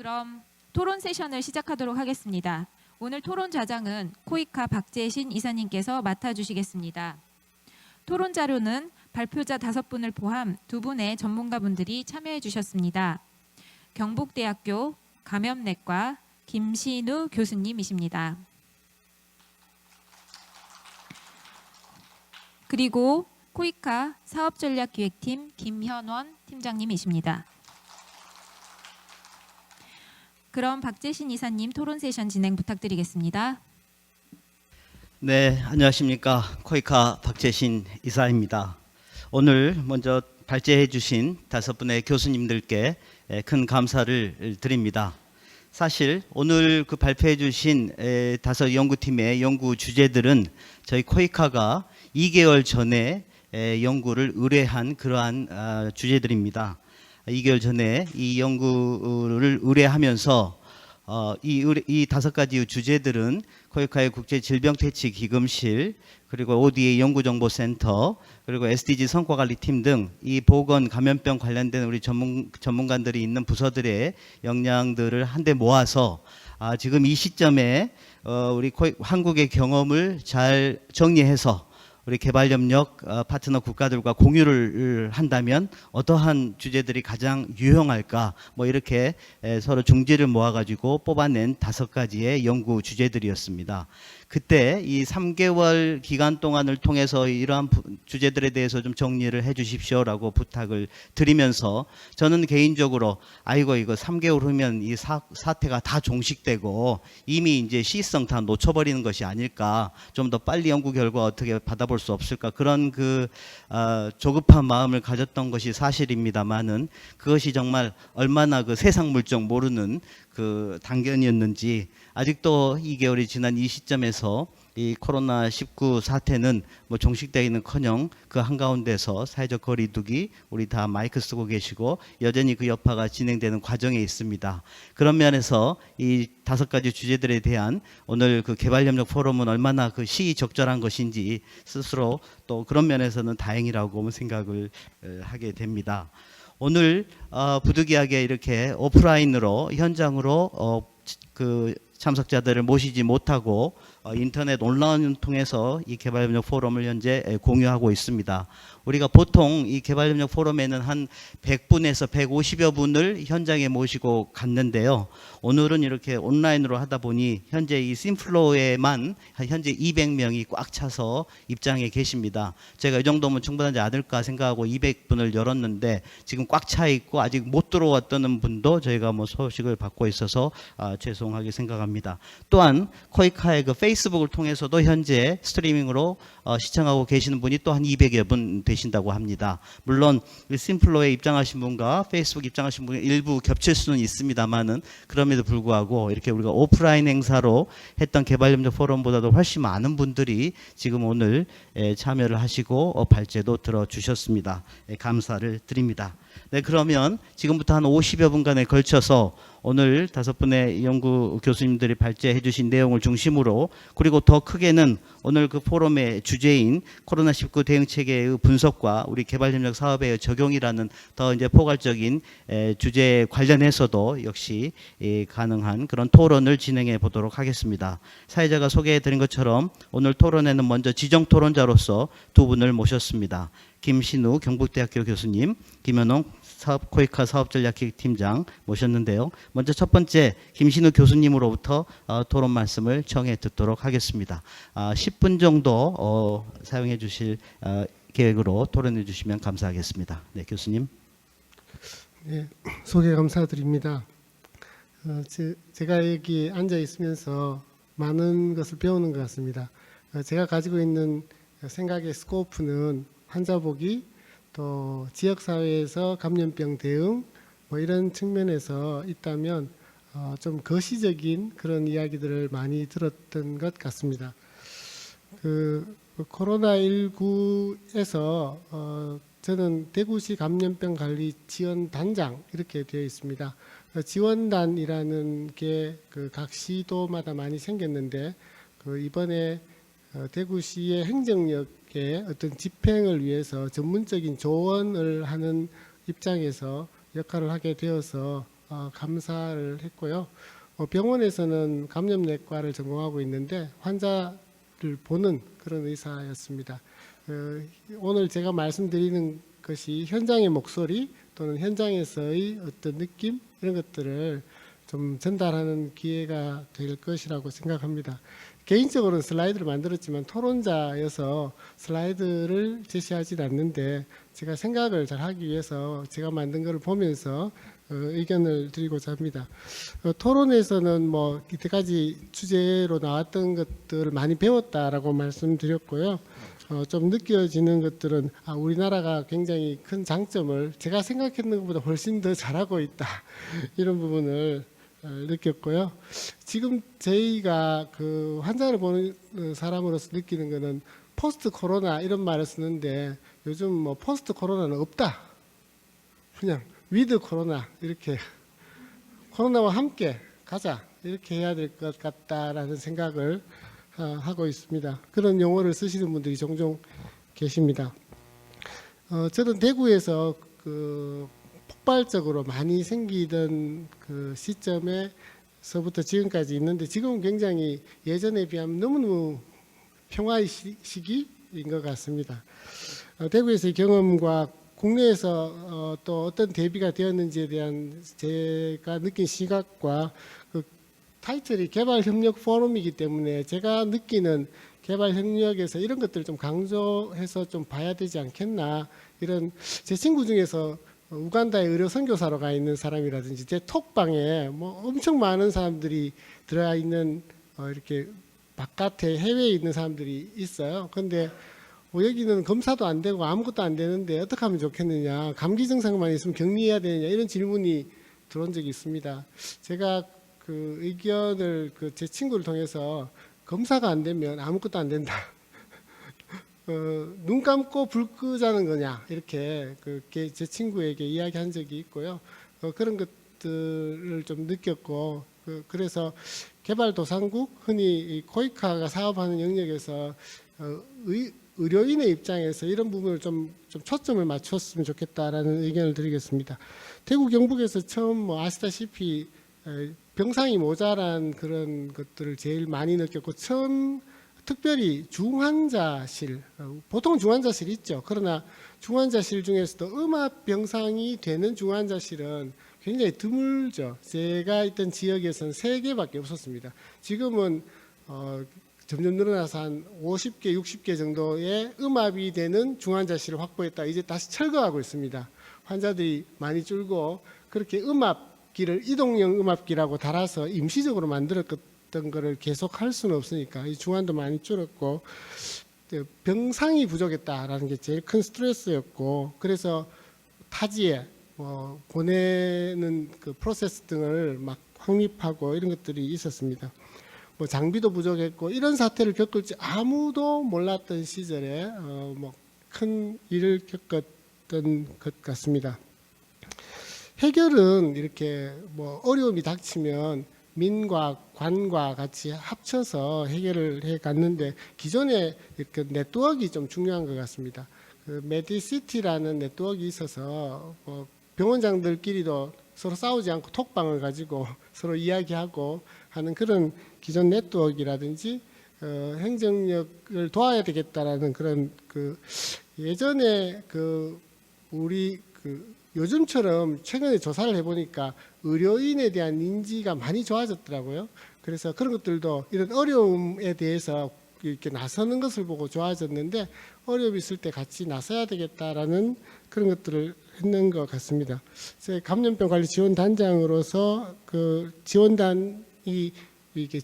그럼 토론 세션을 시작하도록 하겠습니다. 오늘 토론 좌장은 코이카 박재신 이사님께서 맡아주시겠습니다. 토론 자료는 발표자 5분을 포함 2분의 전문가분들이 참여해 주셨습니다. 경북대학교 감염내과 김신우 교수님이십니다. 그리고 코이카 사업전략기획팀 김현원 팀장님이십니다. 그럼 박재신 이사님 토론 세션 진행 부탁드리겠습니다. 네, 안녕하십니까. 코이카 박재신 이사입니다. 오늘 먼저 발제해 주신 5분의 교수님들께 큰 감사를 드립니다. 사실 오늘 그 발표해 주신 5 연구팀의 연구 주제들은 저희 코이카가 2개월 전에 연구를 의뢰한 그러한 주제들입니다. 2개월 전에 이 연구를 의뢰하면서 이 5가지 주제들은 코이카의 국제질병퇴치기금실, 그리고 ODA 연구정보센터, 그리고 SDG 성과관리팀 등 이 보건 감염병 관련된 우리 전문가들이 있는 부서들의 역량들을 한데 모아서 지금 이 시점에 우리 한국의 경험을 잘 정리해서 우리 개발협력 파트너 국가들과 공유를 한다면 어떠한 주제들이 가장 유용할까, 뭐 이렇게 서로 중지를 모아가지고 뽑아낸 5가지의 연구 주제들이었습니다. 그때 이 3개월 기간 동안을 통해서 이러한 주제들에 대해서 좀 정리를 해 주십시오라고 부탁을 드리면서 저는 개인적으로 이거 3개월 후면 이 사태가 다 종식되고 이미 이제 시의성 다 놓쳐버리는 것이 아닐까, 좀 더 빨리 연구 결과 어떻게 받아볼 수 없을까, 그런 조급한 마음을 가졌던 것이 사실입니다만은 그것이 정말 얼마나 그 세상 물정 모르는 그 단견이었는지, 아직도 2개월이 지난 이 시점에서 이 코로나19 사태는 뭐 종식되기는커녕 그 한가운데서 사회적 거리두기, 우리 다 마이크 쓰고 계시고 여전히 그 여파가 진행되는 과정에 있습니다. 그런 면에서 이 5가지 주제들에 대한 오늘 그 개발협력 포럼은 얼마나 그 시의적절한 것인지 스스로 또 그런 면에서는 다행이라고 생각을 하게 됩니다. 오늘 부득이하게 이렇게 오프라인으로 현장으로 그 참석자들을 모시지 못하고 인터넷 온라인을 통해서 이 개발협력 포럼을 현재 공유하고 있습니다. 우리가 보통 이 개발협력 포럼에는 한 100분에서 150여 분을 현장에 모시고 갔는데요. 오늘은 이렇게 온라인으로 하다 보니 현재 이 심플로에만 현재 200명이 꽉 차서 입장에 계십니다. 제가 이 정도면 충분하지 않을까 생각하고 200분을 열었는데 지금 꽉 차 있고 아직 못 들어왔다는 분도 저희가 뭐 소식을 받고 있어서 죄송하게 생각합니다. 또한 코이카의 그 페이스북을 통해서도 현재 스트리밍으로 시청하고 계시는 분이 또 한 200여 분 되신다고 합니다. 물론 심플로에 입장하신 분과 페이스북 입장하신 분이 일부 겹칠 수는 있습니다만은 그럼에도 불구하고 이렇게 우리가 오프라인 행사로 했던 개발협력 포럼보다도 훨씬 많은 분들이 지금 오늘 참여를 하시고 발제도 들어주셨습니다. 감사를 드립니다. 네, 그러면 지금부터 한 50여 분간에 걸쳐서 오늘 5분의 연구 교수님들이 발제해 주신 내용을 중심으로, 그리고 더 크게는 오늘 그 포럼의 주제인 코로나19 대응 체계의 분석과 우리 개발협력 사업의 적용이라는 더 이제 포괄적인 주제에 관련해서도 역시 가능한 그런 토론을 진행해 보도록 하겠습니다. 사회자가 소개해 드린 것처럼 오늘 토론에는 먼저 지정 토론자로서 2분을 모셨습니다. 김신우 경북대학교 교수님, 김현홍 코이카 사업전략기획팀장 모셨는데요. 먼저 첫 번째 김신우 교수님으로부터 토론 말씀을 청해 듣도록 하겠습니다. 10분 정도 사용해 주실 계획으로 토론해 주시면 감사하겠습니다. 네, 교수님. 네, 소개 감사드립니다. 제가 여기 앉아 있으면서 많은 것을 배우는 것 같습니다. 제가 가지고 있는 생각의 스코프는 환자 보기, 또 지역사회에서 감염병 대응, 뭐 이런 측면에서 있다면 좀 거시적인 그런 이야기들을 많이 들었던 것 같습니다. 코로나19에서 저는 대구시 감염병 관리 지원단장 이렇게 되어 있습니다. 지원단이라는 게 각 시도마다 많이 생겼는데 이번에 대구시의 행정력의 어떤 집행을 위해서 전문적인 조언을 하는 입장에서 역할을 하게 되어서 감사를 했고요. 병원에서는 감염내과를 전공하고 있는데 환자를 보는 그런 의사였습니다. 오늘 제가 말씀드리는 것이 현장의 목소리 또는 현장에서의 어떤 느낌 이런 것들을 좀 전달하는 기회가 될 것이라고 생각합니다. 개인적으로는 슬라이드를 만들었지만 토론자여서 슬라이드를 제시하지 않는데 제가 생각을 잘 하기 위해서 제가 만든 것을 보면서 의견을 드리고자 합니다. 토론에서는 뭐 이때까지 주제로 나왔던 것들을 많이 배웠다라고 말씀드렸고요. 좀 느껴지는 것들은 우리나라가 굉장히 큰 장점을 제가 생각했던 것보다 훨씬 더 잘하고 있다 이런 부분을 느꼈고요. 지금 저희가 그 환자를 보는 사람으로서 느끼는 것은 포스트 코로나 이런 말을 쓰는데 요즘 뭐 포스트 코로나는 없다. 그냥 위드 코로나 이렇게 코로나와 함께 가자 이렇게 해야 될 것 같다라는 생각을 하고 있습니다. 그런 용어를 쓰시는 분들이 종종 계십니다. 저는 대구에서 그 폭발적으로 많이 생기던 그 시점에서부터 지금까지 있는데 지금은 굉장히 예전에 비하면 너무너무 평화의 시기인 것 같습니다. 대구에서의 경험과 국내에서 또 어떤 대비가 되었는지에 대한 제가 느낀 시각과 그 타이틀이 개발협력 포럼이기 때문에 제가 느끼는 개발협력에서 이런 것들을 좀 강조해서 좀 봐야 되지 않겠나 이런 제 친구 중에서 우간다에 의료 선교사로 가 있는 사람이라든지 제 톡방에 뭐 엄청 많은 사람들이 들어와 있는 이렇게 바깥에 해외에 있는 사람들이 있어요. 그런데 여기는 검사도 안 되고 아무것도 안 되는데 어떻게 하면 좋겠느냐, 감기 증상만 있으면 격리해야 되느냐 이런 질문이 들어온 적이 있습니다. 제가 그 의견을 제 친구를 통해서 검사가 안 되면 아무것도 안 된다. 눈 감고 불 끄자는 거냐 이렇게 제 친구에게 이야기한 적이 있고요. 그런 것들을 좀 느꼈고 그래서 개발도상국 흔히 코이카가 사업하는 영역에서 의료인의 입장에서 이런 부분을 좀 초점을 맞췄으면 좋겠다라는 의견을 드리겠습니다. 대구 경북에서 처음 아시다시피 병상이 모자란 그런 것들을 제일 많이 느꼈고 처음 특별히 중환자실, 보통 중환자실 있죠. 그러나 중환자실 중에서도 음압 병상이 되는 중환자실은 굉장히 드물죠. 제가 있던 지역에서는 3개밖에 없었습니다. 지금은 점점 늘어나서 한 50개, 60개 정도의 음압이 되는 중환자실을 확보했다. 이제 다시 철거하고 있습니다. 환자들이 많이 줄고 그렇게 음압기를 이동형 음압기라고 달아서 임시적으로 만들었던 거를 계속 할 수는 없으니까 이 중환도 많이 줄었고 병상이 부족했다라는 게 제일 큰 스트레스였고 그래서 타지에 보내는 그 프로세스 등을 막 확립하고 이런 것들이 있었습니다. 장비도 부족했고 이런 사태를 겪을지 아무도 몰랐던 시절에 큰 일을 겪었던 것 같습니다. 해결은 이렇게 어려움이 닥치면 민과 관과 같이 합쳐서 해결을 해 갔는데 기존에 이렇게 네트워크가 좀 중요한 것 같습니다. 메디시티라는 네트워크가 있어서 병원장들끼리도 서로 싸우지 않고 톡방을 가지고 서로 이야기하고 하는 그런 기존 네트워크라든지 행정력을 도와야 되겠다라는 그런 예전에 우리 요즘처럼 최근에 조사를 해보니까 의료인에 대한 인지가 많이 좋아졌더라고요. 그래서 그런 것들도 이런 어려움에 대해서 이렇게 나서는 것을 보고 좋아졌는데 어려움이 있을 때 같이 나서야 되겠다라는 그런 것들을 했는 것 같습니다. 제 감염병 관리 지원단장으로서 지원단이 이게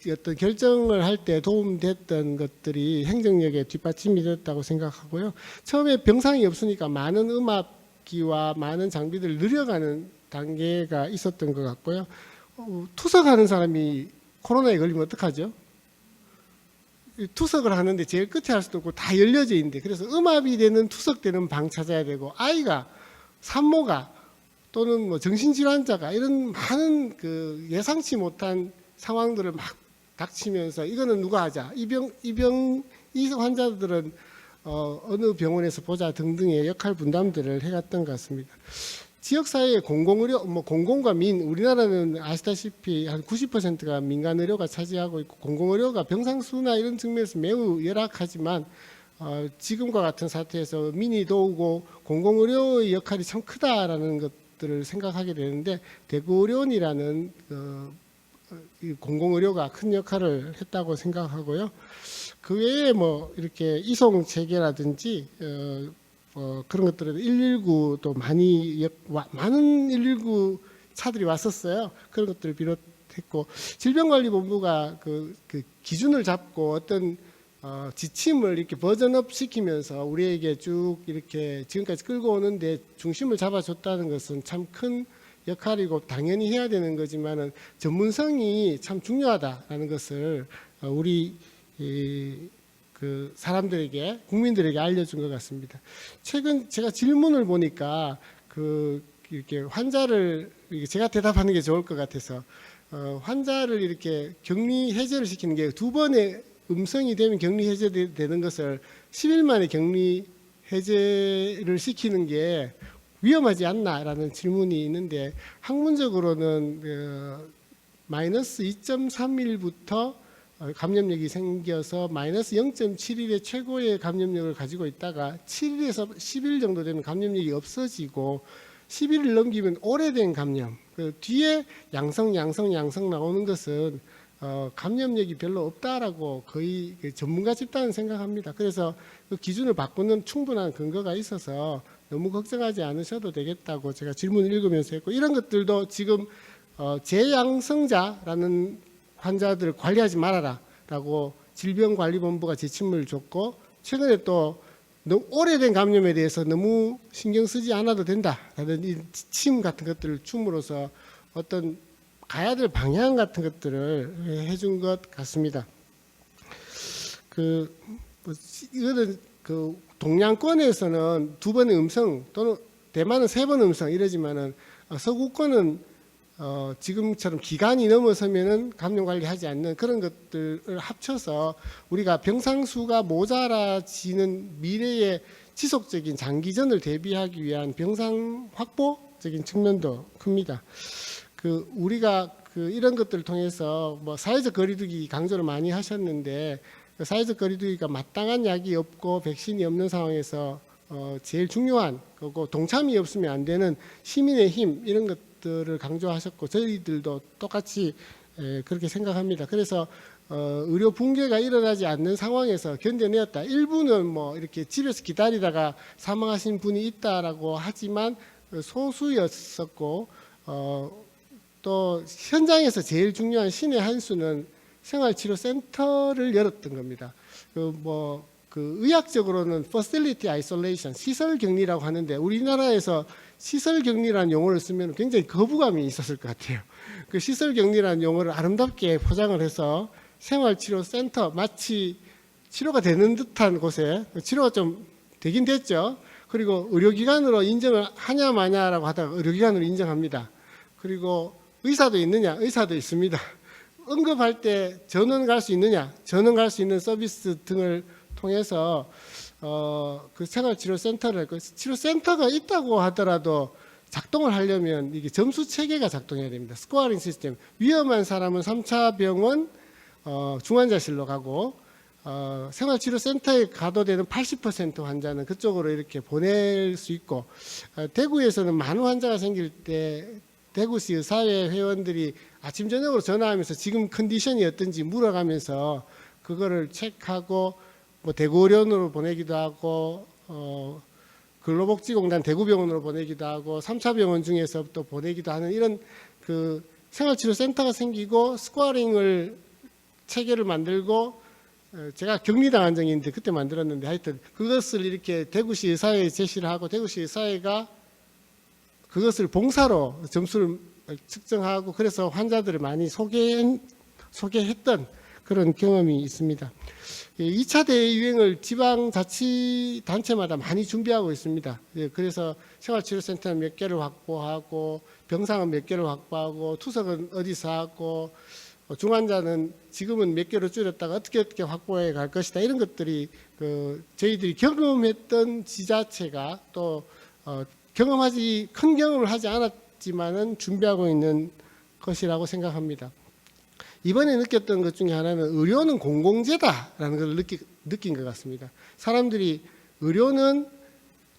어떤 결정을 할 때 도움됐던 것들이 행정력에 뒷받침이 됐다고 생각하고요. 처음에 병상이 없으니까 많은 음압기와 많은 장비들을 늘려가는 단계가 있었던 것 같고요. 투석하는 사람이 코로나에 걸리면 어떡하죠? 투석을 하는데 제일 끝에 할 수도 없고 다 열려져 있는데 그래서 음압이 되는 투석되는 방 찾아야 되고 아이가 산모가 또는 정신질환자가 이런 많은 예상치 못한 상황들을 막 닥치면서 이거는 누가 하자 이 환자들은 어느 병원에서 보자 등등의 역할 분담들을 해갔던 것 같습니다. 지역사회의 공공의료, 공공과 민, 우리나라는 아시다시피 한 90%가 민간의료가 차지하고 있고 공공의료가 병상수나 이런 측면에서 매우 열악하지만 지금과 같은 사태에서 민이 도우고 공공의료의 역할이 참 크다라는 것들을 생각하게 되는데 대구의료원이라는 이 공공의료가 큰 역할을 했다고 생각하고요. 그 외에 뭐 이렇게 이송 체계라든지 그런 것들은 119도 많은 119 차들이 왔었어요. 그런 것들을 비롯했고 질병관리본부가 그 기준을 잡고 어떤 지침을 이렇게 버전업 시키면서 우리에게 쭉 이렇게 지금까지 끌고 오는데 중심을 잡아줬다는 것은 참 큰 역할이고 당연히 해야 되는 거지만은 전문성이 참 중요하다라는 것을 우리 그 사람들에게 국민들에게 알려준 것 같습니다. 최근 제가 질문을 보니까 이렇게 환자를 제가 대답하는 게 좋을 것 같아서 환자를 이렇게 격리 해제를 시키는 게 2번의 음성이 되면 격리 해제되는 것을 10일 만에 격리 해제를 시키는 게 위험하지 않나라는 질문이 있는데 학문적으로는 마이너스 2.3일부터 감염력이 생겨서 마이너스 0.7일의 최고의 감염력을 가지고 있다가 7일에서 10일 정도 되면 감염력이 없어지고 11일 넘기면 오래된 감염, 그 뒤에 양성 나오는 것은 감염력이 별로 없다라고 거의 전문가 집단은 생각합니다. 그래서 그 기준을 바꾸는 충분한 근거가 있어서 너무 걱정하지 않으셔도 되겠다고 제가 질문을 읽으면서 했고 이런 것들도 지금 재양성자라는 환자들을 관리하지 말아라라고 질병관리본부가 지침을 줬고 최근에 또 너무 오래된 감염에 대해서 너무 신경 쓰지 않아도 된다라는 이 지침 같은 것들을 줌으로써 어떤 가야 될 방향 같은 것들을 해준 것 같습니다. 이거는 동양권에서는 2번의 음성 또는 대만은 3번 음성 이러지만은 서구권은 지금처럼 기간이 넘어서면은 감염 관리하지 않는 그런 것들을 합쳐서 우리가 병상수가 모자라지는 미래의 지속적인 장기전을 대비하기 위한 병상 확보적인 측면도 큽니다. 우리가 이런 것들을 통해서 뭐 사회적 거리두기 강조를 많이 하셨는데 사회적 거리두기가 마땅한 약이 없고 백신이 없는 상황에서 제일 중요한 거고 동참이 없으면 안 되는 시민의 힘 이런 것들을 강조하셨고 저희들도 똑같이 그렇게 생각합니다. 그래서 의료 붕괴가 일어나지 않는 상황에서 견뎌내었다. 일부는 뭐 이렇게 집에서 기다리다가 사망하신 분이 있다라고 하지만 소수였었고 또 현장에서 제일 중요한 신의 한 수는 생활치료센터를 열었던 겁니다. 의학적으로는 facility isolation, 시설 격리라고 하는데 우리나라에서 시설 격리라는 용어를 쓰면 굉장히 거부감이 있었을 것 같아요. 그 시설 격리라는 용어를 아름답게 포장을 해서 생활치료센터, 마치 치료가 되는 듯한 곳에 치료가 좀 되긴 됐죠. 그리고 의료기관으로 인정을 하냐 마냐라고 하다가 의료기관으로 인정합니다. 그리고 의사도 있느냐? 의사도 있습니다. 응급할 때 전원 갈 수 있느냐? 전원 갈 수 있는 서비스 등을 통해서 그 생활치료센터를 치료센터가 있다고 하더라도 작동을 하려면 이게 점수 체계가 작동해야 됩니다. 스코어링 시스템. 위험한 사람은 3차 병원 중환자실로 가고 생활치료센터에 가도 되는 80% 환자는 그쪽으로 이렇게 보낼 수 있고 대구에서는 많은 환자가 생길 때 대구시 의사회 회원들이 아침 저녁으로 전화하면서 지금 컨디션이 어떤지 물어가면서 그거를 체크하고 뭐 대구의료원으로 보내기도 하고 근로복지공단 대구병원으로 보내기도 하고 3차 병원 중에서 또 보내기도 하는 이런 그 생활치료센터가 생기고 스코어링을 체계를 만들고 제가 격리당한 적이 있는데 그때 만들었는데 하여튼 그것을 이렇게 대구시 의사회에 제시를 하고 대구시 의사회가 그것을 봉사로 점수를 측정하고 그래서 환자들을 많이 소개했던 그런 경험이 있습니다. 2차 대유행을 지방자치단체마다 많이 준비하고 있습니다. 그래서 생활치료센터 몇 개를 확보하고 병상은 몇 개를 확보하고 투석은 어디서 하고 중환자는 지금은 몇 개로 줄였다가 어떻게 확보해 갈 것이다. 이런 것들이 저희들이 경험했던 지자체가 또 큰 경험을 하지 않았지만은 준비하고 있는 것이라고 생각합니다. 이번에 느꼈던 것 중에 하나는 의료는 공공재다라는 걸 느낀 것 같습니다. 사람들이 의료는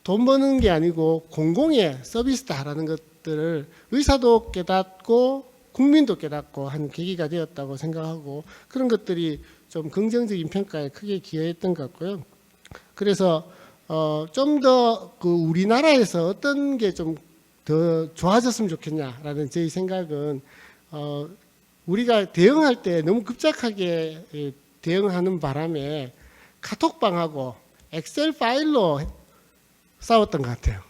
돈 버는 게 아니고 공공의 서비스다라는 것들을 의사도 깨닫고 국민도 깨닫고 한 계기가 되었다고 생각하고, 그런 것들이 좀 긍정적인 평가에 크게 기여했던 것 같고요. 그래서 좀 더 그 우리나라에서 어떤 게 좀 더 좋아졌으면 좋겠냐라는 제 생각은, 우리가 대응할 때 너무 급작하게 대응하는 바람에 카톡방하고 엑셀 파일로 싸웠던 것 같아요.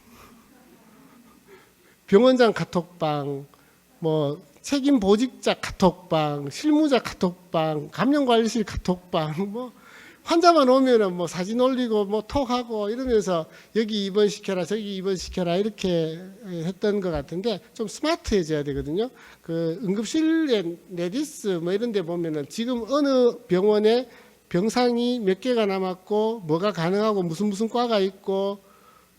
병원장 카톡방, 뭐 책임 보직자 카톡방, 실무자 카톡방, 감염관리실 카톡방, 뭐 환자만 오면은 뭐 사진 올리고 뭐 톡하고 이러면서 여기 입원시켜라 저기 입원시켜라 이렇게 했던 것 같은데, 좀 스마트해져야 되거든요. 그 응급실에 네디스 뭐 이런 데 보면은 지금 어느 병원에 병상이 몇 개가 남았고 뭐가 가능하고 무슨 과가 있고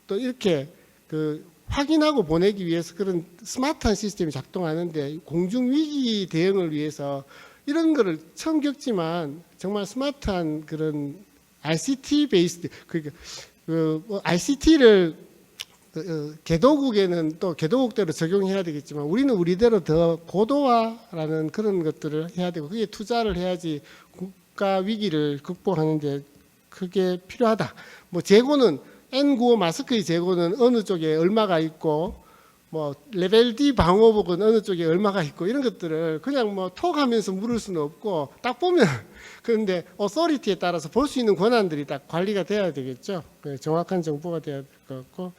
또 이렇게 그 확인하고 보내기 위해서 그런 스마트한 시스템이 작동하는데, 공중위기 대응을 위해서 이런 거를 처음 겪지만 정말 스마트한 그런 RCT 베이스드, 그러니까 ICT를 개도국에는 또 개도국대로 적용해야 되겠지만 우리는 우리대로 더 고도화라는 그런 것들을 해야 되고, 그게 투자를 해야지 국가 위기를 극복하는데 그게 필요하다. 뭐 재고는 N95 마스크의 재고는 어느 쪽에 얼마가 있고, 뭐 레벨 D 방호복은 어느 쪽에 얼마가 있고, 이런 것들을 그냥 뭐 톡하면서 물을 수는 없고, 딱 보면 그런데 어소리티에 따라서 볼 수 있는 권한들이 딱 관리가 돼야 되겠죠. 정확한 정보가 돼야 될 것 같고,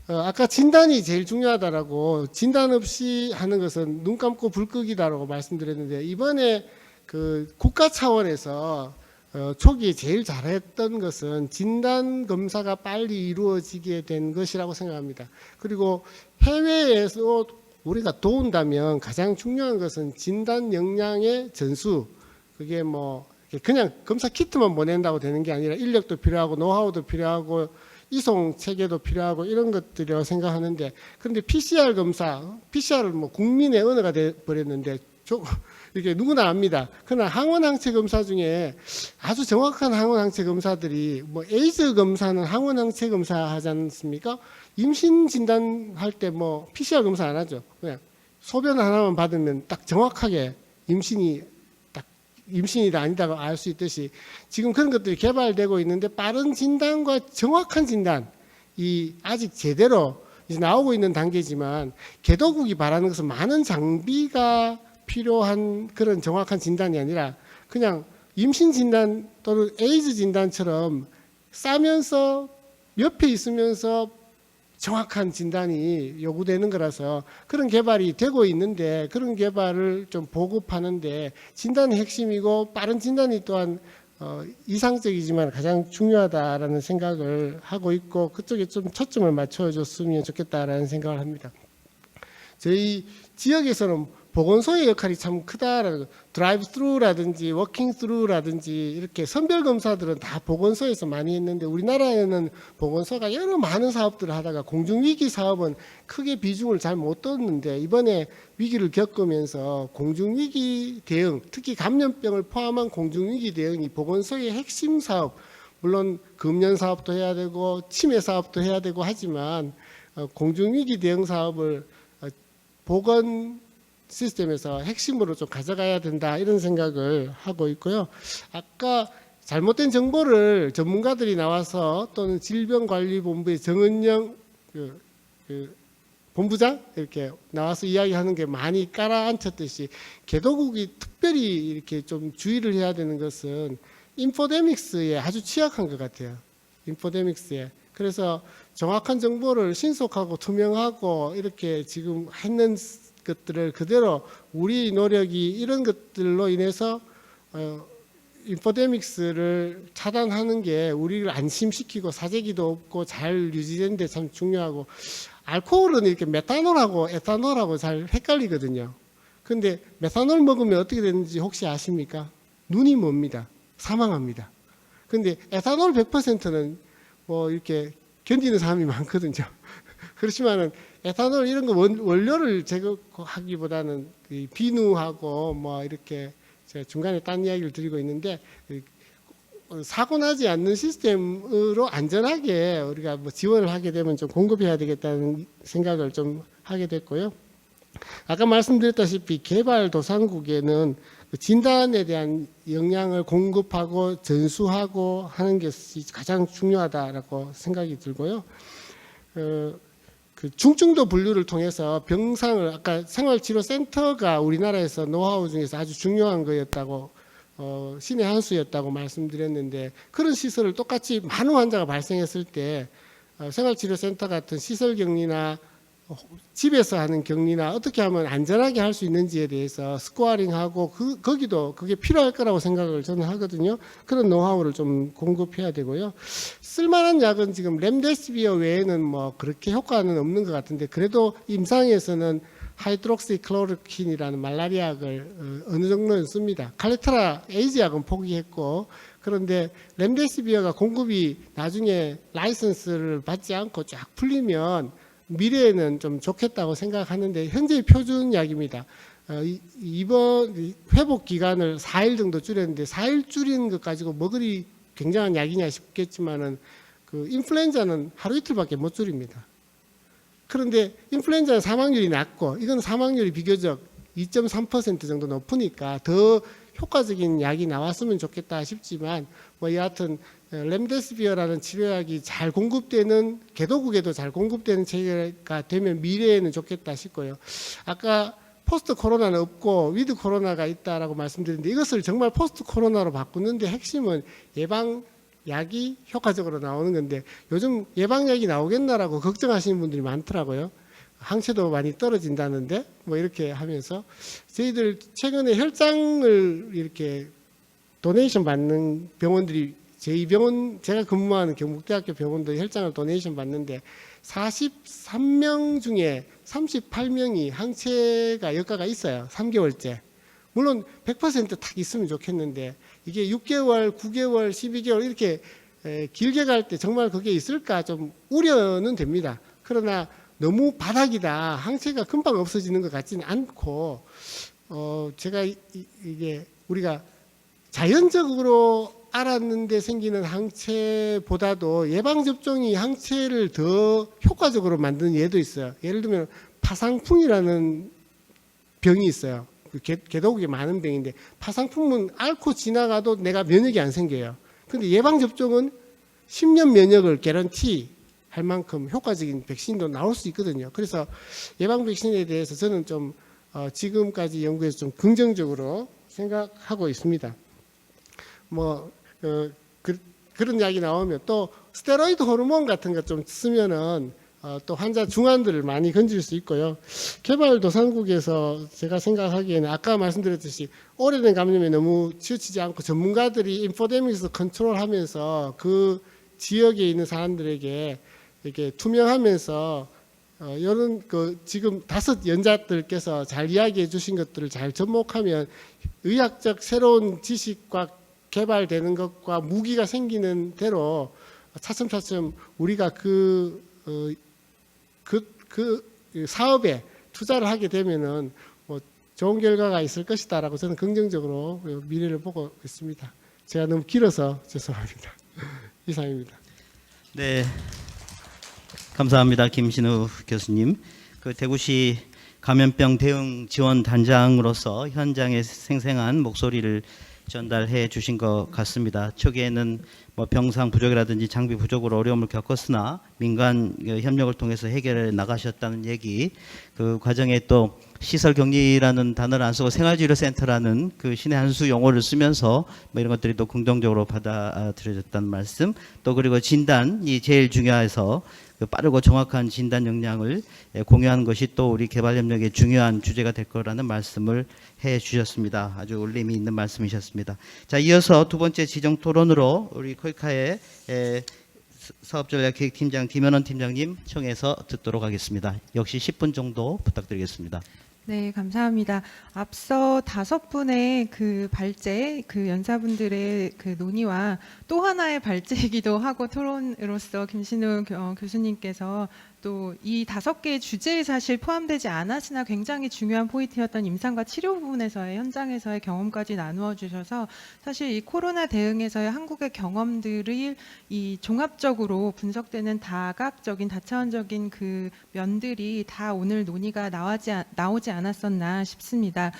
아까 진단이 제일 중요하다라고, 진단 없이 하는 것은 눈 감고 불 끄기다라고 말씀드렸는데, 이번에 그 국가 차원에서 초기에 제일 잘했던 것은 진단 검사가 빨리 이루어지게 된 것이라고 생각합니다. 그리고 해외에서 우리가 도운다면 가장 중요한 것은 진단 역량의 전수. 그게 뭐 그냥 검사 키트만 보낸다고 되는 게 아니라 인력도 필요하고 노하우도 필요하고 이송 체계도 필요하고 이런 것들이라고 생각하는데, 그런데 PCR 검사, PCR은 뭐 국민의 언어가 돼 버렸는데 이렇게 누구나 압니다. 그러나 항원항체 검사 중에 아주 정확한 항원항체 검사들이, 뭐 에이즈 검사는 항원항체 검사 하지 않습니까? 임신 진단할 때 뭐 PCR 검사 안 하죠. 그냥 소변 하나만 받으면 딱 정확하게 임신이다 아니다가 알 수 있듯이, 지금 그런 것들이 개발되고 있는데, 빠른 진단과 정확한 진단이 아직 제대로 이제 나오고 있는 단계지만, 개도국이 바라는 것은 많은 장비가 필요한 그런 정확한 진단이 아니라 그냥 임신 진단 또는 에이즈 진단처럼 싸면서 옆에 있으면서 정확한 진단이 요구되는 거라서 그런 개발이 되고 있는데, 그런 개발을 좀 보급하는데 진단이 핵심이고, 빠른 진단이 또한 이상적이지만 가장 중요하다라는 생각을 하고 있고, 그쪽에 좀 초점을 맞춰줬으면 좋겠다라는 생각을 합니다. 저희 지역에서는 보건소의 역할이 참 크다라는, 드라이브 스루라든지 워킹 스루라든지 이렇게 선별 검사들은 다 보건소에서 많이 했는데, 우리나라에는 보건소가 여러 많은 사업들을 하다가 공중위기 사업은 크게 비중을 잘 못 뒀는데, 이번에 위기를 겪으면서 공중위기 대응, 특히 감염병을 포함한 공중위기 대응이 보건소의 핵심 사업, 물론 금연 사업도 해야 되고 치매 사업도 해야 되고 하지만 공중위기 대응 사업을 보건 시스템에서 핵심으로 좀 가져가야 된다, 이런 생각을 하고 있고요. 아까 잘못된 정보를 전문가들이 나와서, 또는 질병관리본부의 정은영 본부장 이렇게 나와서 이야기하는 게 많이 깔아앉혔듯이, 개도국이 특별히 이렇게 좀 주의를 해야 되는 것은 인포데믹스에 아주 취약한 것 같아요. 인포데믹스에. 그래서 정확한 정보를 신속하고 투명하고 이렇게 지금 했는 것들을 그대로 우리 노력이 이런 것들로 인해서 인포데믹스를 차단하는 게 우리를 안심시키고 사재기도 없고 잘 유지되는 데 참 중요하고, 알코올은 이렇게 메탄올하고 에탄올하고 잘 헷갈리거든요. 근데 메탄올 먹으면 어떻게 되는지 혹시 아십니까? 눈이 멉니다. 사망합니다. 근데 에탄올 100%는 뭐 이렇게 견디는 사람이 많거든요. 그렇지만은 에탄올 이런 거 원료를 제거하기보다는 이 비누하고 뭐 이렇게 제가 중간에 딴 이야기를 드리고 있는데 사고 나지 않는 시스템으로 안전하게 우리가 뭐 지원을 하게 되면 좀 공급해야 되겠다는 생각을 좀 하게 됐고요. 아까 말씀드렸다시피 개발도상국에는 진단에 대한 역량을 공급하고 전수하고 하는 것이 가장 중요하다라고 생각이 들고요. 그 중증도 분류를 통해서 병상을 아까 생활치료센터가 우리나라에서 노하우 중에서 아주 중요한 거였다고 신의 한 수였다고 말씀드렸는데 그런 시설을 똑같이 많은 환자가 발생했을 때 생활치료센터 같은 시설 격리나 집에서 하는 격리나 어떻게 하면 안전하게 할 수 있는지에 대해서 스코어링하고 거기도 그게 필요할 거라고 생각을 저는 하거든요. 그런 노하우를 좀 공급해야 되고요. 쓸만한 약은 지금 렘데시비어 외에는 뭐 그렇게 효과는 없는 것 같은데 그래도 임상에서는 하이드록시클로르킨이라는 말라리아 약을 어느 정도는 씁니다. 칼레트라 에이즈 약은 포기했고 그런데 렘데시비어가 공급이 나중에 라이선스를 받지 않고 쫙 풀리면 미래에는 좀 좋겠다고 생각하는데 현재의 표준 약입니다. 이번 회복 기간을 4일 정도 줄였는데 4일 줄인 것 가지고 뭐 그리 굉장한 약이냐 싶겠지만은 그 인플루엔자는 하루 이틀밖에 못 줄입니다. 그런데 인플루엔자는 사망률이 낮고 이건 사망률이 비교적 2.3% 정도 높으니까 더 효과적인 약이 나왔으면 좋겠다 싶지만 뭐 여하튼 렘데시비어라는 치료약이 잘 공급되는 개도국에도 잘 공급되는 체계가 되면 미래에는 좋겠다 싶고요. 아까 포스트 코로나는 없고 위드 코로나가 있다라고 말씀드렸는데 이것을 정말 포스트 코로나로 바꾸는데 핵심은 예방약이 효과적으로 나오는 건데 요즘 예방약이 나오겠나라고 걱정하시는 분들이 많더라고요. 항체도 많이 떨어진다는데 뭐 이렇게 하면서 저희들 최근에 혈장을 이렇게 도네이션 받는 병원들이 저희 병원 제가 근무하는 경북대학교 병원도 혈장을 도네이션 받는데 43명 중에 38명이 항체가 여과가 있어요. 3개월째. 물론 100%딱 있으면 좋겠는데 이게 6개월, 9개월, 12개월 이렇게 길게 갈 때 정말 그게 있을까 좀 우려는 됩니다. 그러나 너무 바닥이다. 항체가 금방 없어지는 것 같지는 않고 제가 이게 우리가 자연적으로 알았는데 생기는 항체보다도 예방접종이 항체를 더 효과적으로 만드는 예도 있어요. 예를 들면 파상풍이라는 병이 있어요. 그 개도국에 많은 병인데 파상풍은 앓고 지나가도 내가 면역이 안 생겨요. 근데 예방접종은 10년 면역을 개런티 할 만큼 효과적인 백신도 나올 수 있거든요. 그래서 예방 백신에 대해서 저는 좀 지금까지 연구에서 좀 긍정적으로 생각하고 있습니다. 뭐 그런 이야기 나오면 또 스테로이드 호르몬 같은 거 좀 쓰면은 또 환자 중환들을 많이 건질 수 있고요. 개발도상국에서 제가 생각하기에는 아까 말씀드렸듯이 오래된 감염에 너무 치우치지 않고 전문가들이 인포데믹스 컨트롤하면서 그 지역에 있는 사람들에게 이렇게 투명하면서 이런 그 지금 5 연자들께서 잘 이야기해 주신 것들을 잘 접목하면 의학적 새로운 지식과 개발되는 것과 무기가 생기는 대로 차츰차츰 우리가 그 사업에 투자를 하게 되면은 뭐 좋은 결과가 있을 것이다라고 저는 긍정적으로 미래를 보고 있습니다. 제가 너무 길어서 죄송합니다. 이상입니다. 네, 감사합니다, 김신우 교수님. 그 대구시 감염병 대응 지원 단장으로서 현장의 생생한 목소리를 전달해 주신 것 같습니다. 초기에는 뭐 병상 부족이라든지 장비 부족으로 어려움을 겪었으나 민간 협력을 통해서 해결해 나가셨다는 얘기, 그 과정에 또 시설 격리라는 단어를 안 쓰고 생활치료센터라는 그 신의 한 수 용어를 쓰면서 뭐 이런 것들이 또 긍정적으로 받아들여졌다는 말씀, 또 그리고 진단이 제일 중요해서 그 빠르고 정확한 진단 역량을 공유하는 것이 또 우리 개발협력의 중요한 주제가 될 거라는 말씀을 해 주셨습니다. 아주 울림이 있는 말씀이셨습니다. 자, 이어서 두 번째 지정 토론으로 우리 코이카의 사업전략기획팀장 김현원 팀장님 청해서 듣도록 하겠습니다. 역시 10분 정도 부탁드리겠습니다. 네, 감사합니다. 앞서 5분의 그 발제, 그 연사분들의 그 논의와 또 하나의 발제이기도 하고 토론으로서 김신우 교수님께서 또 이 5개의 주제에 사실 포함되지 않았으나 굉장히 중요한 포인트였던 임상과 치료 부분에서의 현장에서의 경험까지 나누어 주셔서 사실 이 코로나 대응에서의 한국의 경험들이 이 종합적으로 분석되는 다각적인 다차원적인 그 면들이 다 오늘 논의가 나오지 않았었나 싶습니다.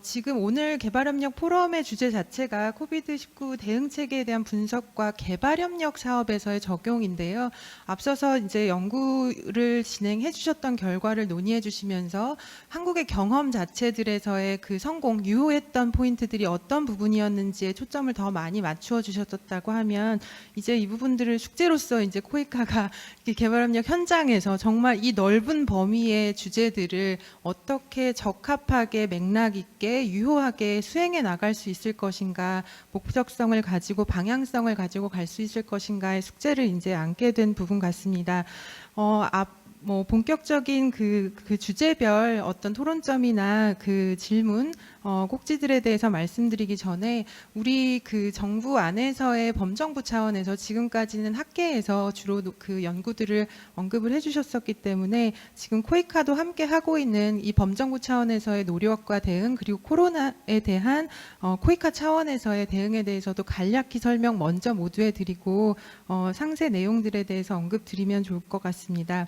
지금 오늘 개발협력 포럼의 주제 자체가 코비드-19 대응 체계에 대한 분석과 개발협력 사업에서의 적용인데요. 앞서서 이제 연구를 진행해 주셨던 결과를 논의해 주시면서 한국의 경험 자체들에서의 그 성공, 유효했던 포인트들이 어떤 부분이었는지에 초점을 더 많이 맞추어 주셨다고 하면 이제 이 부분들을 숙제로서 이제 코이카가 개발협력 현장에서 정말 이 넓은 범위의 주제들을 어떻게 적합하게 맥락 있게 유효하게 수행해 나갈 수 있을 것인가, 목적성을 가지고 방향성을 가지고 갈 수 있을 것인가의 숙제를 이제 안게 된 부분 같습니다. 본격적인 그 주제별 어떤 토론점이나 그 질문, 꼭지들에 대해서 말씀드리기 전에 우리 그 정부 안에서의 범정부 차원에서 지금까지는 학계에서 주로 그 연구들을 언급을 해주셨었기 때문에 지금 코이카도 함께 하고 있는 이 범정부 차원에서의 노력과 대응 그리고 코로나에 대한 코이카 차원에서의 대응에 대해서도 간략히 설명 먼저 모두에 드리고 상세 내용들에 대해서 언급드리면 좋을 것 같습니다.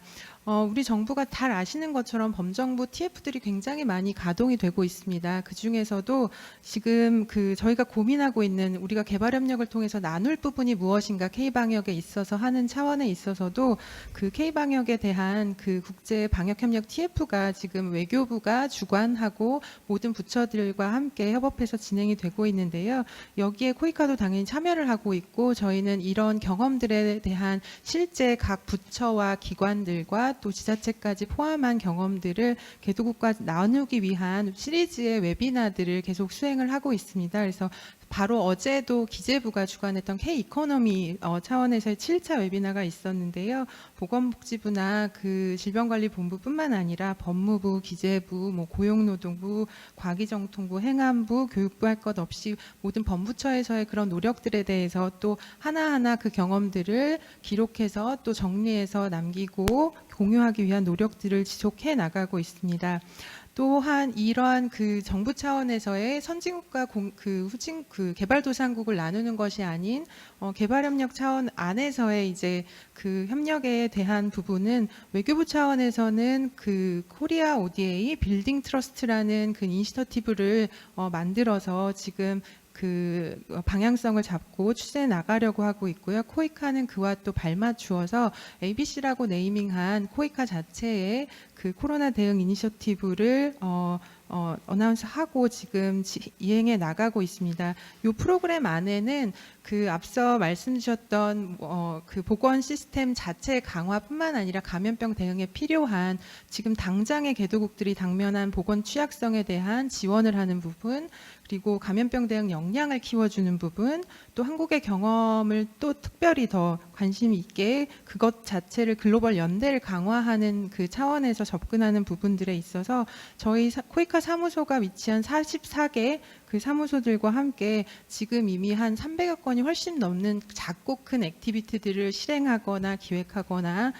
우리 정부가 잘 아시는 것처럼 범정부 TF들이 굉장히 많이 가동이 되고 있습니다. 그 중에서도 지금 그 저희가 고민하고 있는 우리가 개발협력을 통해서 나눌 부분이 무엇인가 K방역에 있어서 하는 차원에 있어서도 그 K방역에 대한 그 국제 방역협력 TF가 지금 외교부가 주관하고 모든 부처들과 함께 협업해서 진행이 되고 있는데요. 여기에 코이카도 당연히 참여를 하고 있고 저희는 이런 경험들에 대한 실제 각 부처와 기관들과 또 지자체까지 포함한 경험들을 개도국과 나누기 위한 시리즈의 웨비나들을 계속 수행을 하고 있습니다. 그래서 바로 어제도 기재부가 주관했던 K-이코노미 차원에서의 7차 웨비나가 있었는데요. 보건복지부나 그 질병관리본부뿐만 아니라 법무부, 기재부, 고용노동부, 과기정통부, 행안부, 교육부 할 것 없이 모든 범부처에서의 그런 노력들에 대해서 또 하나하나 그 경험들을 기록해서 또 정리해서 남기고 공유하기 위한 노력들을 지속해 나가고 있습니다. 또한 이러한 그 정부 차원에서의 선진국과 후진 개발도상국을 나누는 것이 아닌 개발협력 차원 안에서의 이제 그 협력에 대한 부분은 외교부 차원에서는 그 코리아 ODA 빌딩 트러스트라는 그 이니셔티브를 만들어서 지금 그 방향성을 잡고 추진해 나가려고 하고 있고요. 코이카는 그와 또 발맞추어서 ABC라고 네이밍한 코이카 자체의 그 코로나 대응 이니셔티브를 어나운스하고 지금 이행해 나가고 있습니다. 이 프로그램 안에는 그 앞서 말씀 주셨던 그 보건 시스템 자체 강화뿐만 아니라 감염병 대응에 필요한 지금 당장의 개도국들이 당면한 보건 취약성에 대한 지원을 하는 부분, 그리고 감염병 대응 역량을 키워주는 부분, 또 한국의 경험을 또 특별히 더 관심 있게 그것 자체를 글로벌 연대를 강화하는 그 차원에서 접근하는 부분들에 있어서 저희 코이카 사무소가 위치한 44개 그 사무소들과 함께 지금 이미 한 300여 건이 훨씬 넘는 작고 큰 액티비티들을 실행하거나 기획하거나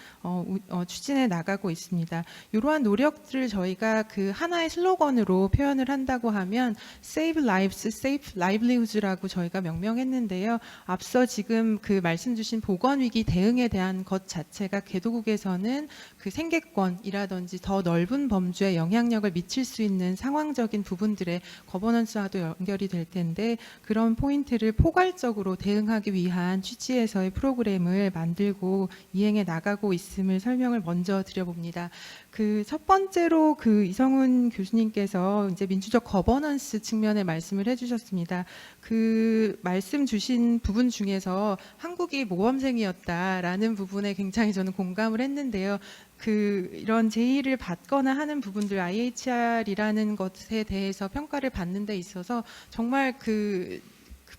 추진해 나가고 있습니다. 이러한 노력들을 저희가 그 하나의 슬로건으로 표현을 한다고 하면 Save Lives, Save Livelihoods라고 저희가 명명했는데요. 앞서 지금 그 말씀 주신 보건위기 대응에 대한 것 자체가 개도국에서는 그 생계권이라든지 더 넓은 범주에 영향력을 미칠 수 있는 상황적인 부분들의 거버넌스와도 연결이 될 텐데 그런 포인트를 포괄적으로 대응하기 위한 취지에서의 프로그램을 만들고 이행해 나가고 있음을 설명을 먼저 드려봅니다. 그 첫 번째로 그 이성훈 교수님께서 이제 민주적 거버넌스 측면에 말씀을 해주셨습니다. 그 말씀 주신 부분 중에서 한국이 모범생이었다라는 부분에 굉장히 저는 공감을 했는데요. 이런 제의를 받거나 하는 부분들 IHR이라는 것에 대해서 평가를 받는 데 있어서 정말 그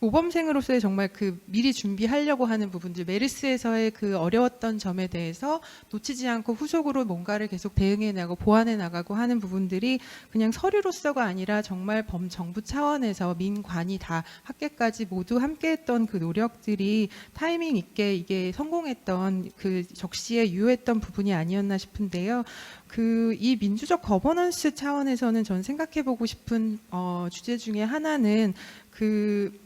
모범생으로서의 정말 그 미리 준비하려고 하는 부분들, 메르스에서의 그 어려웠던 점에 대해서 놓치지 않고 후속으로 뭔가를 계속 대응해 나가고 보완해 나가고 하는 부분들이 그냥 서류로서가 아니라 정말 범정부 차원에서 민관이 다 학계까지 모두 함께했던 그 노력들이 타이밍 있게 이게 성공했던 그 적시에 유효했던 부분이 아니었나 싶은데요. 이 민주적 거버넌스 차원에서는 전 생각해보고 싶은 주제 중에 하나는 그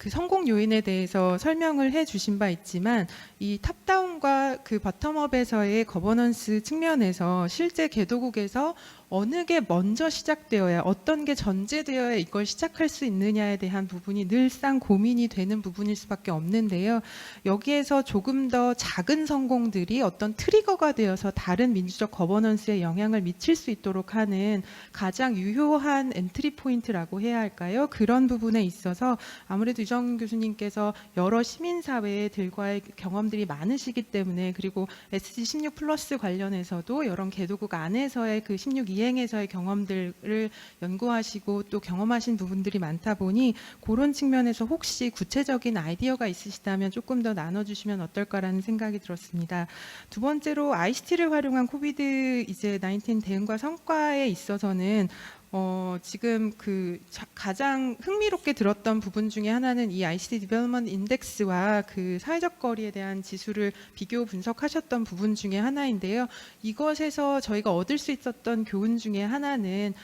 성공 요인에 대해서 설명을 해 주신 바 있지만 이 탑다운과 그 버텀업에서의 거버넌스 측면에서 실제 개도국에서 어느 게 먼저 시작되어야 어떤 게 전제되어야 이걸 시작할 수 있느냐에 대한 부분이 늘상 고민이 되는 부분일 수밖에 없는데요. 여기에서 조금 더 작은 성공들이 어떤 트리거가 되어서 다른 민주적 거버넌스에 영향을 미칠 수 있도록 하는 가장 유효한 엔트리 포인트라고 해야 할까요? 그런 부분에 있어서 아무래도 유정 교수님께서 여러 시민사회들과의 경험들이 많으시기 때문에 그리고 SG 16 플러스 관련해서도 여러 개도국 안에서의 그 16 이행에서의 경험들을 연구하시고 또 경험하신 부분들이 많다 보니 그런 측면에서 혹시 구체적인 아이디어가 있으시다면 조금 더 나눠주시면 어떨까라는 생각이 들었습니다. 두 번째로 ICT를 활용한 코비드 이제 19 대응과 성과에 있어서는 지금 가장 흥미롭게 들었던 부분 중에 하나는 이 ICT 디벨롭먼트 인덱스와 그 사회적 거리에 대한 지수를 비교 분석하셨던 부분 중에 하나인데요. 이것에서 저희가 얻을 수 있었던 교훈 중에 하나는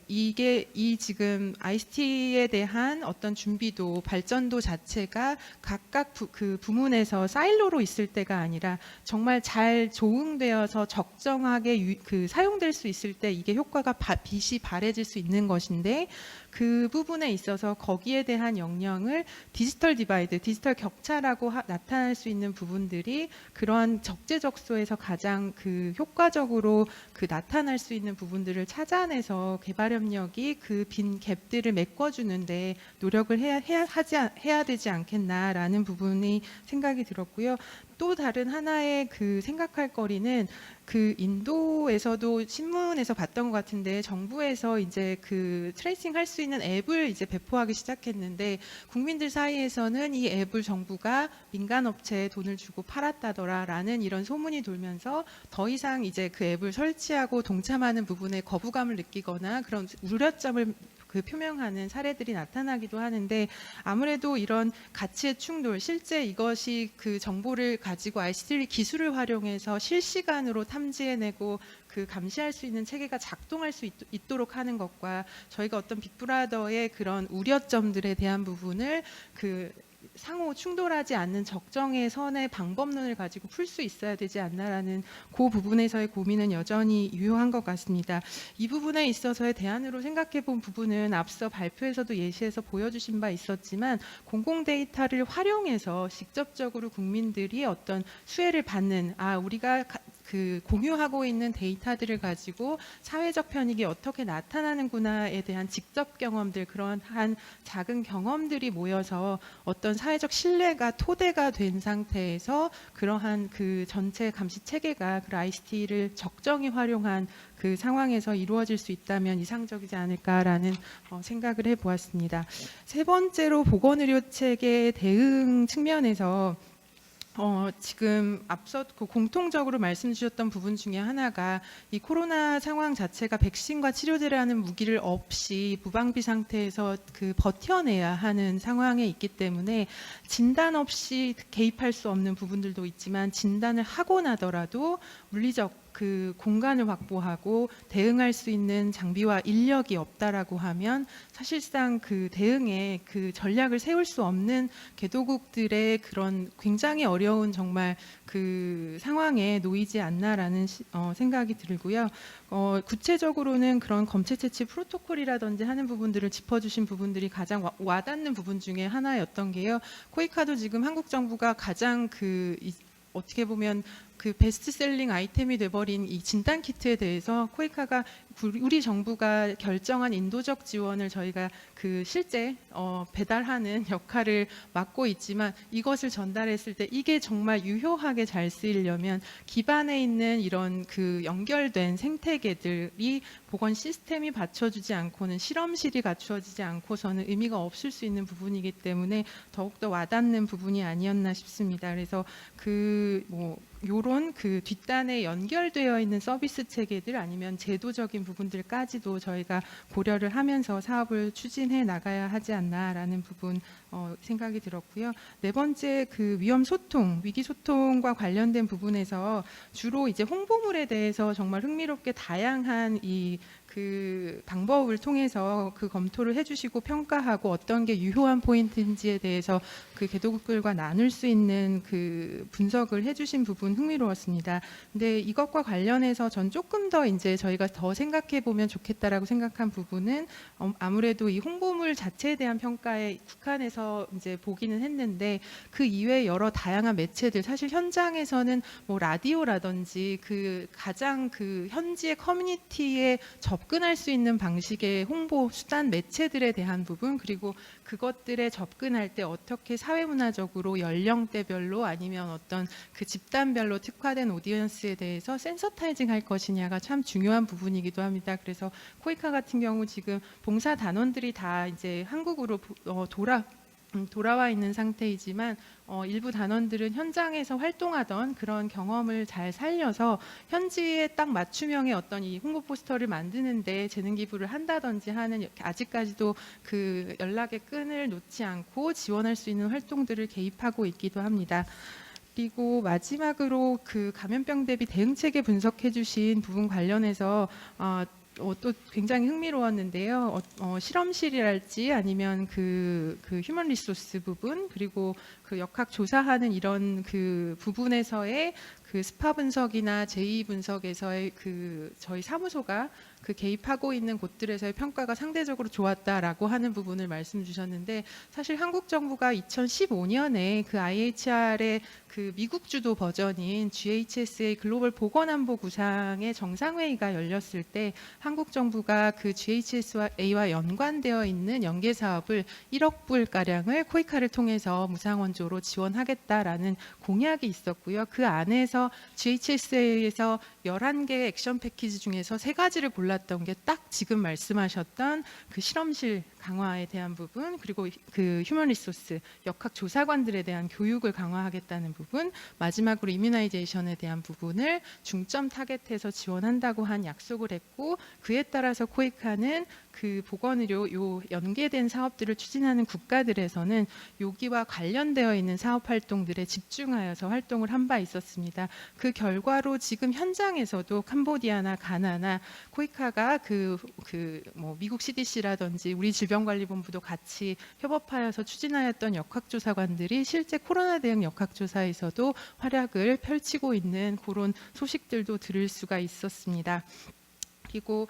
이 지금 ICT에 대한 어떤 준비도 발전도 자체가 각각 그 부문에서 사일로로 있을 때가 아니라 정말 잘 조응되어서 적정하게 사용될 수 있을 때 이게 효과가 빛이 바래질 수 있는 것인데 그 부분에 있어서 거기에 대한 영향을 디지털 디바이드, 디지털 격차라고 나타날 수 있는 부분들이 그러한 적재적소에서 가장 효과적으로 나타날 수 있는 부분들을 찾아내서 개발협력이 그 빈 갭들을 메꿔주는데 노력을 해야 되지 않겠나라는 부분이 생각이 들었고요. 또 다른 하나의 생각할 거리는 인도에서도 신문에서 봤던 것 같은데 정부에서 이제 트레이싱 할 수 있는 앱을 이제 배포하기 시작했는데 국민들 사이에서는 이 앱을 정부가 민간 업체에 돈을 주고 팔았다더라라는 이런 소문이 돌면서 더 이상 이제 그 앱을 설치하고 동참하는 부분에 거부감을 느끼거나 그런 우려점을 표명하는 사례들이 나타나기도 하는데 아무래도 이런 가치의 충돌, 실제 이것이 정보를 가지고 ICT 기술을 활용해서 실시간으로 탐지해내고 감시할 수 있는 체계가 작동할 수 있도록 하는 것과 저희가 어떤 빅브라더의 그런 우려점들에 대한 부분을 상호 충돌하지 않는 적정의 선의 방법론을 가지고 풀 수 있어야 되지 않나라는 그 부분에서의 고민은 여전히 유효한 것 같습니다. 이 부분에 있어서의 대안으로 생각해 본 부분은 앞서 발표에서도 예시해서 보여주신 바 있었지만 공공 데이터를 활용해서 직접적으로 국민들이 어떤 수혜를 받는 우리가 공유하고 있는 데이터들을 가지고 사회적 편익이 어떻게 나타나는구나에 대한 직접 경험들, 그러한 작은 경험들이 모여서 어떤 사회적 신뢰가 토대가 된 상태에서 그러한 전체 감시 체계가 ICT를 적정히 활용한 상황에서 이루어질 수 있다면 이상적이지 않을까라는 생각을 해보았습니다. 세 번째로 보건의료 체계 대응 측면에서 지금 앞서 공통적으로 말씀 주셨던 부분 중에 하나가 이 코로나 상황 자체가 백신과 치료제라는 무기를 없이 무방비 상태에서 버텨내야 하는 상황에 있기 때문에 진단 없이 개입할 수 없는 부분들도 있지만 진단을 하고 나더라도 물리적 공간을 확보하고 대응할 수 있는 장비와 인력이 없다라고 하면 사실상 대응에 전략을 세울 수 없는 개도국들의 그런 굉장히 어려운 정말 상황에 놓이지 않나라는 생각이 들고요. 구체적으로는 그런 검체 채취 프로토콜이라든지 하는 부분들을 짚어주신 부분들이 가장 와닿는 부분 중에 하나였던 게요. 코이카도 지금 한국 정부가 가장 어떻게 보면 그 베스트셀링 아이템이 돼버린 이 진단 키트에 대해서 코이카가 우리 정부가 결정한 인도적 지원을 저희가 그 실제 배달하는 역할을 맡고 있지만, 이것을 전달했을 때 이게 정말 유효하게 잘 쓰이려면 기반에 있는 이런 그 연결된 생태계들이 보건 시스템이 받쳐주지 않고는, 실험실이 갖추어지지 않고서는 의미가 없을 수 있는 부분이기 때문에 더욱더 와닿는 부분이 아니었나 싶습니다. 그래서 요런 그 뒷단에 연결되어 있는 서비스 체계들 아니면 제도적인 부분들까지도 저희가 고려를 하면서 사업을 추진해 나가야 하지 않나라는 부분 생각이 들었고요. 네 번째, 그 위험 소통, 위기 소통과 관련된 부분에서 주로 이제 홍보물에 대해서 정말 흥미롭게 다양한 그 방법을 통해서 그 검토를 해주시고 평가하고 어떤 게 유효한 포인트인지에 대해서 그 개도국들과 나눌 수 있는 그 분석을 해주신 부분 흥미로웠습니다. 근데 이것과 관련해서 전 조금 더 이제 저희가 더 생각해 보면 좋겠다라고 생각한 부분은 아무래도 이 홍보물 자체에 대한 평가에 국한해서 이제 보기는 했는데, 그 이외에 여러 다양한 매체들, 사실 현장에서는 뭐 라디오라든지 그 가장 그 현지의 커뮤니티에 접근할 수 있는 방식의 홍보 수단 매체들에 대한 부분, 그리고 그것들에 접근할 때 어떻게 사회문화적으로 연령대별로 아니면 어떤 그 집단별로 특화된 오디언스에 대해서 센서타이징 할 것이냐가 참 중요한 부분이기도 합니다. 그래서 코이카 같은 경우 지금 봉사 단원들이 다 이제 한국으로 돌아와 있는 상태이지만 일부 단원들은 현장에서 활동하던 그런 경험을 잘 살려서 현지에 딱 맞춤형의 어떤 이 홍보 포스터를 만드는데 재능 기부를 한다든지 하는, 아직까지도 그 연락의 끈을 놓지 않고 지원할 수 있는 활동들을 개입하고 있기도 합니다. 그리고 마지막으로 그 감염병 대비 대응 체계 분석해 주신 부분 관련해서 또 굉장히 흥미로웠는데요. 실험실이랄지 아니면 그 휴먼 리소스 부분, 그리고 그 역학 조사하는 이런 그 부분에서의 그 스파 분석이나 제2 분석에서의 그 저희 사무소가 그 개입하고 있는 곳들에서의 평가가 상대적으로 좋았다라고 하는 부분을 말씀 주셨는데, 사실 한국 정부가 2015년에 그 IHR의 그 미국 주도 버전인 GHSA 글로벌 보건안보 구상의 정상회의가 열렸을 때 한국 정부가 그 GHSA와 연관되어 있는 연계 사업을 1억 불 가량을 코이카를 통해서 무상원조로 지원하겠다라는 공약이 있었고요. 그 안에서 GHSA에서 11개 액션 패키지 중에서 3가지를 골랐던 게 딱 지금 말씀하셨던 그 실험실 강화에 대한 부분, 그리고 그 휴먼 리소스 역학 조사관들에 대한 교육을 강화하겠다는 부분, 마지막으로 이뮤나이제이션에 대한 부분을 중점 타겟해서 지원한다고 한 약속을 했고, 그에 따라서 코이카는 그 보건의료 요 연계된 사업들을 추진하는 국가들에서는 여기와 관련되어 있는 사업 활동들에 집중하여서 활동을 한 바 있었습니다. 그 결과로 지금 현장에서도 캄보디아나 가나나 코이카가 뭐 미국 CDC라든지 우리 질병관리본부도 같이 협업하여서 추진하였던 역학조사관들이 실제 코로나 대응 역학조사에서도 활약을 펼치고 있는 그런 소식들도 들을 수가 있었습니다. 그리고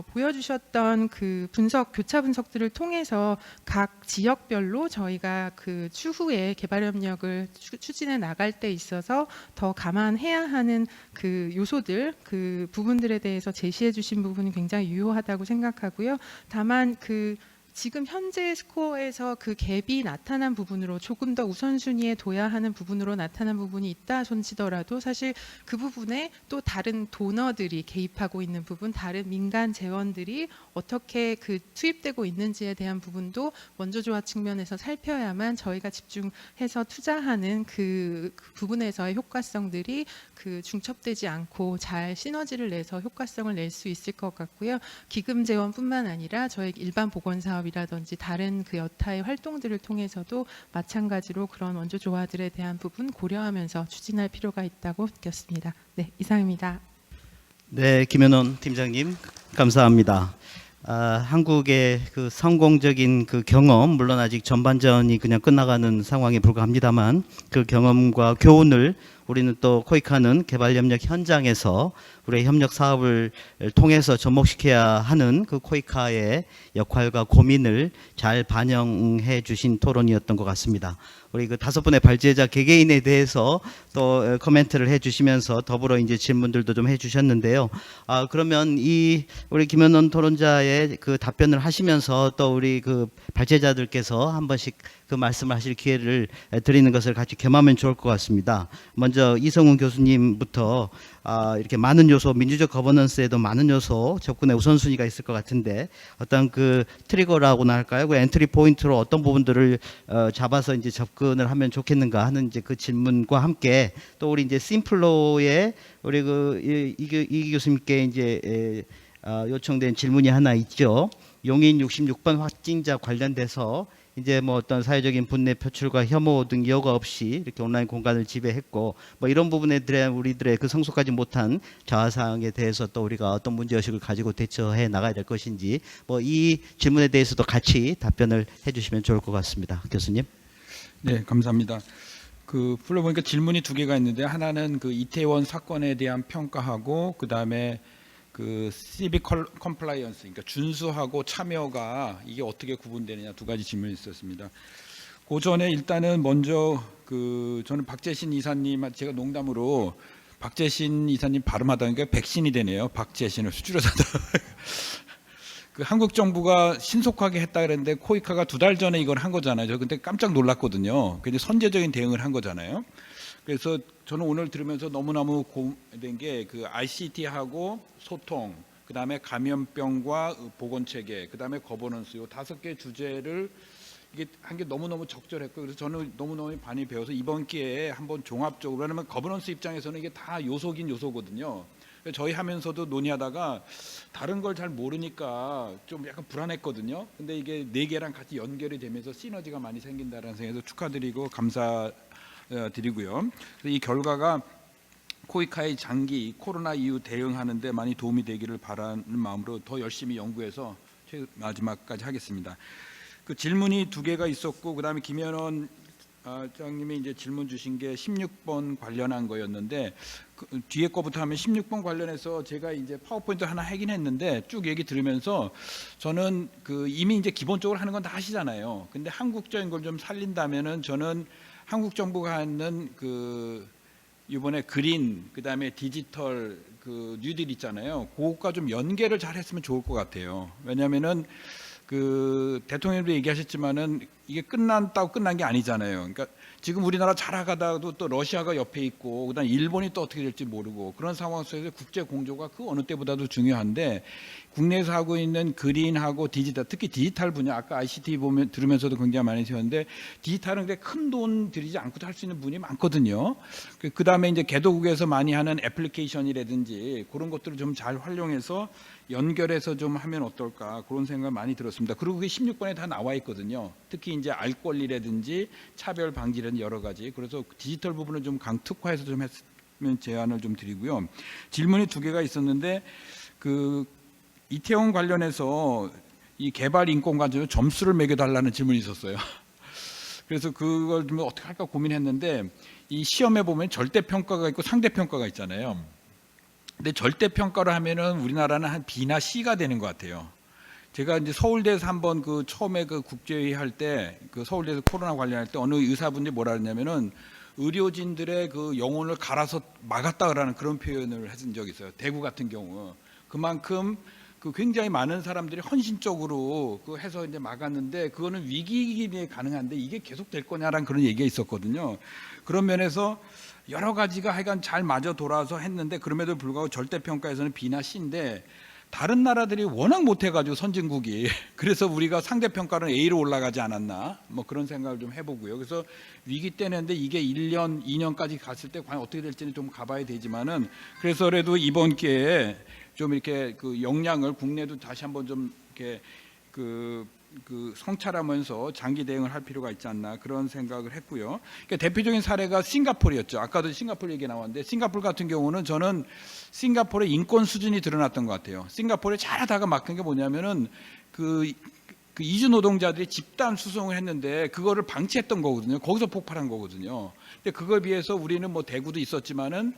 보여주셨던 그 교차 분석들을 통해서 각 지역별로 저희가 그 추후에 개발 협력을 추진해 나갈 때 있어서 더 감안해야 하는 그 요소들, 그 부분들에 대해서 제시해 주신 부분이 굉장히 유효하다고 생각하고요. 다만 지금 현재 스코어에서 그 갭이 나타난 부분으로 조금 더 우선순위에 둬야 하는 부분으로 나타난 부분이 있다 손치더라도, 사실 그 부분에 또 다른 도너들이 개입하고 있는 부분, 다른 민간 재원들이 어떻게 그 투입되고 있는지에 대한 부분도 원조조화 측면에서 살펴야만 저희가 집중해서 투자하는 그 부분에서의 효과성들이 그 중첩되지 않고 잘 시너지를 내서 효과성을 낼 수 있을 것 같고요. 기금 재원뿐만 아니라 저희 일반 보건 사업이라든지 다른 그 여타의 활동들을 통해서도 마찬가지로 그런 원조 조화들에 대한 부분 고려하면서 추진할 필요가 있다고 느꼈습니다. 네, 이상입니다. 네, 김현원 팀장님 감사합니다. 한국의 그 성공적인 그 경험, 물론 아직 전반전이 그냥 끝나가는 상황에 불과합니다만 그 경험과 교훈을 우리는 또 코이카는 개발 협력 현장에서 우리의 협력 사업을 통해서 접목시켜야 하는 그 코이카의 역할과 고민을 잘 반영해 주신 토론이었던 것 같습니다. 우리 그 5분의 발제자 개개인에 대해서 또 코멘트를 해주시면서 더불어 이제 질문들도 좀 해주셨는데요. 그러면 이 우리 김현원 토론자의 그 답변을 하시면서 또 우리 그 발제자들께서 한 번씩 그 말씀을 하실 기회를 드리는 것을 같이 겸하면 좋을 것 같습니다. 먼저 이성훈 교수님부터 이렇게 많은 요소, 민주적 거버넌스에도 많은 요소, 접근의 우선순위가 있을 것 같은데 어떤 그 트리거라고나 할까요? 그 엔트리 포인트로 어떤 부분들을 잡아서 이제 접근을 하면 좋겠는가 하는 이제 그 질문과 함께 또 우리 이제 심플로의 우리 그 이 교수님께 이제 요청된 질문이 하나 있죠. 용인 66번 확진자 관련돼서 이제 뭐 어떤 사회적인 분내 표출과 혐오 등 여과 없이 이렇게 온라인 공간을 지배했고 뭐 이런 부분에 대한 우리들의 그 성숙하지 못한 자아사항에 대해서 또 우리가 어떤 문제의식을 가지고 대처해 나가야 될 것인지 뭐 이 질문에 대해서도 같이 답변을 해주시면 좋을 것 같습니다. 교수님. 네, 감사합니다. 불러보니까 질문이 2개가 있는데 하나는 그 이태원 사건에 대한 평가하고 그다음에 그 시빅 컴플라이언스, 그러니까 준수하고 참여가 이게 어떻게 구분되느냐 2가지 질문이 있었습니다. 그 전에 일단은 먼저 저는 박재신 이사님, 제가 농담으로 박재신 이사님 발음하다니까 백신이 되네요. 박재신을 수줄여서다. 한국 정부가 신속하게 했다 그랬는데 코이카가 2달 전에 이걸 한 거잖아요. 저 그때 깜짝 놀랐거든요. 굉장히 선제적인 대응을 한 거잖아요. 그래서 저는 오늘 들으면서 너무너무 고민된 게 그 ICT하고 소통, 그다음에 감염병과 보건체계, 그다음에 거버넌스 요 5개 주제를 이게 한 게 너무너무 적절했고 그래서 저는 너무너무 많이 배워서 이번 기회에 한번 종합적으로 왜냐면 거버넌스 입장에서는 이게 다 요소긴 요소거든요. 저희 하면서도 논의하다가 다른 걸 잘 모르니까 좀 약간 불안했거든요. 근데 이게 4개랑 같이 연결이 되면서 시너지가 많이 생긴다는 생각에서 축하드리고 감사드리고요. 이 결과가 코이카의 장기 코로나 이후 대응하는 데 많이 도움이 되기를 바라는 마음으로 더 열심히 연구해서 마지막까지 하겠습니다. 그 질문이 2개가 있었고 그다음에 김현원 장님이 이제 질문 주신 게 16번 관련한 거였는데 뒤에 거부터 하면 16번 관련해서 제가 이제 파워포인트 하나 하긴 했는데 쭉 얘기 들으면서 저는 이미 이제 기본적으로 하는 건 다 하시잖아요. 근데 한국적인 걸 좀 살린다면은 저는 한국 정부가 하는 이번에 그린 그다음에 디지털 뉴딜 있잖아요. 그것과 좀 연계를 잘 했으면 좋을 것 같아요. 왜냐면은 대통령도 얘기하셨지만은 이게 끝났다고 끝난 게 아니잖아요. 그러니까 지금 우리나라 잘하다가도 또 러시아가 옆에 있고 그다음 일본이 또 어떻게 될지 모르고 그런 상황 속에서 국제 공조가 그 어느 때보다도 중요한데 국내에서 하고 있는 그린하고 디지털, 특히 디지털 분야 아까 ICT 들으면서도 굉장히 많이 세웠는데 디지털은 근데 큰 돈 들이지 않고도 할 수 있는 분이 많거든요. 그다음에 이제 개도국에서 많이 하는 애플리케이션이라든지 그런 것들을 좀 잘 활용해서 연결해서 좀 하면 어떨까 그런 생각 많이 들었습니다. 그리고 그게 16번에 다 나와 있거든요. 특히 이제 알 권리라든지 차별 방지라든지 여러 가지. 그래서 디지털 부분을 좀 강특화해서 좀 했으면 제안을 좀 드리고요. 질문이 2개가 있었는데 이태원 관련해서 이 개발 인권 관점에서 점수를 매겨달라는 질문이 있었어요. 그래서 그걸 좀 어떻게 할까 고민했는데 이 시험에 보면 절대평가가 있고 상대평가가 있잖아요. 근데 절대평가를 하면은 우리나라는 한 B나 C가 되는 것 같아요. 제가 이제 서울대에서 한번 처음에 국제회의 할 때 서울대에서 코로나 관련할 때 어느 의사분이 뭐라 그랬냐면은 의료진들의 영혼을 갈아서 막았다라는 그런 표현을 해준 적이 있어요. 대구 같은 경우. 그만큼 굉장히 많은 사람들이 헌신적으로 해서 이제 막았는데 그거는 위기기에 가능한데 이게 계속 될 거냐라는 그런 얘기가 있었거든요. 그런 면에서 여러 가지가 하여간 잘 맞아 돌아서 했는데 그럼에도 불구하고 절대평가에서는 B나 C인데 다른 나라들이 워낙 못해가지고 선진국이 그래서 우리가 상대평가는 A로 올라가지 않았나 뭐 그런 생각을 좀 해보고요. 그래서 위기 때는 근데 이게 1년, 2년까지 갔을 때 과연 어떻게 될지는 좀 가봐야 되지만은 그래서라도 이번 기회에 좀 이렇게 역량을 국내도 다시 한번 좀 이렇게 성찰하면서 장기 대응을 할 필요가 있지 않나 그런 생각을 했고요. 그러니까 대표적인 사례가 싱가포르였죠. 아까도 싱가포르 얘기 나왔는데 싱가포르 같은 경우는 저는 싱가포르의 인권 수준이 드러났던 것 같아요. 싱가포르에 잘하다가 막힌 게 뭐냐면은 그 이주 노동자들이 집단 수송을 했는데 그거를 방치했던 거거든요. 거기서 폭발한 거거든요. 근데 그거에 비해서 우리는 뭐 대구도 있었지만은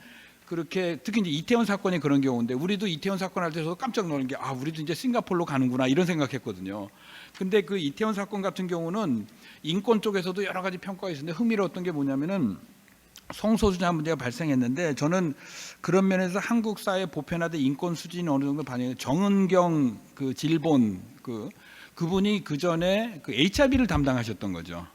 그렇게 특히 이제 이태원 사건이 그런 경우인데 우리도 이태원 사건 할 때서 깜짝 놀란 게 우리도 이제 싱가포르로 가는구나 이런 생각했거든요. 근데 그 이태원 사건 같은 경우는 인권 쪽에서도 여러 가지 평가가 있었는데 흥미로웠던 게 뭐냐면은 성소수자 문제가 발생했는데 저는 그런 면에서 한국 사회 보편화된 인권 수준이 어느 정도 반영해 정은경 그 질본 그분이 그 전에 그 HIV를 담당하셨던 거죠.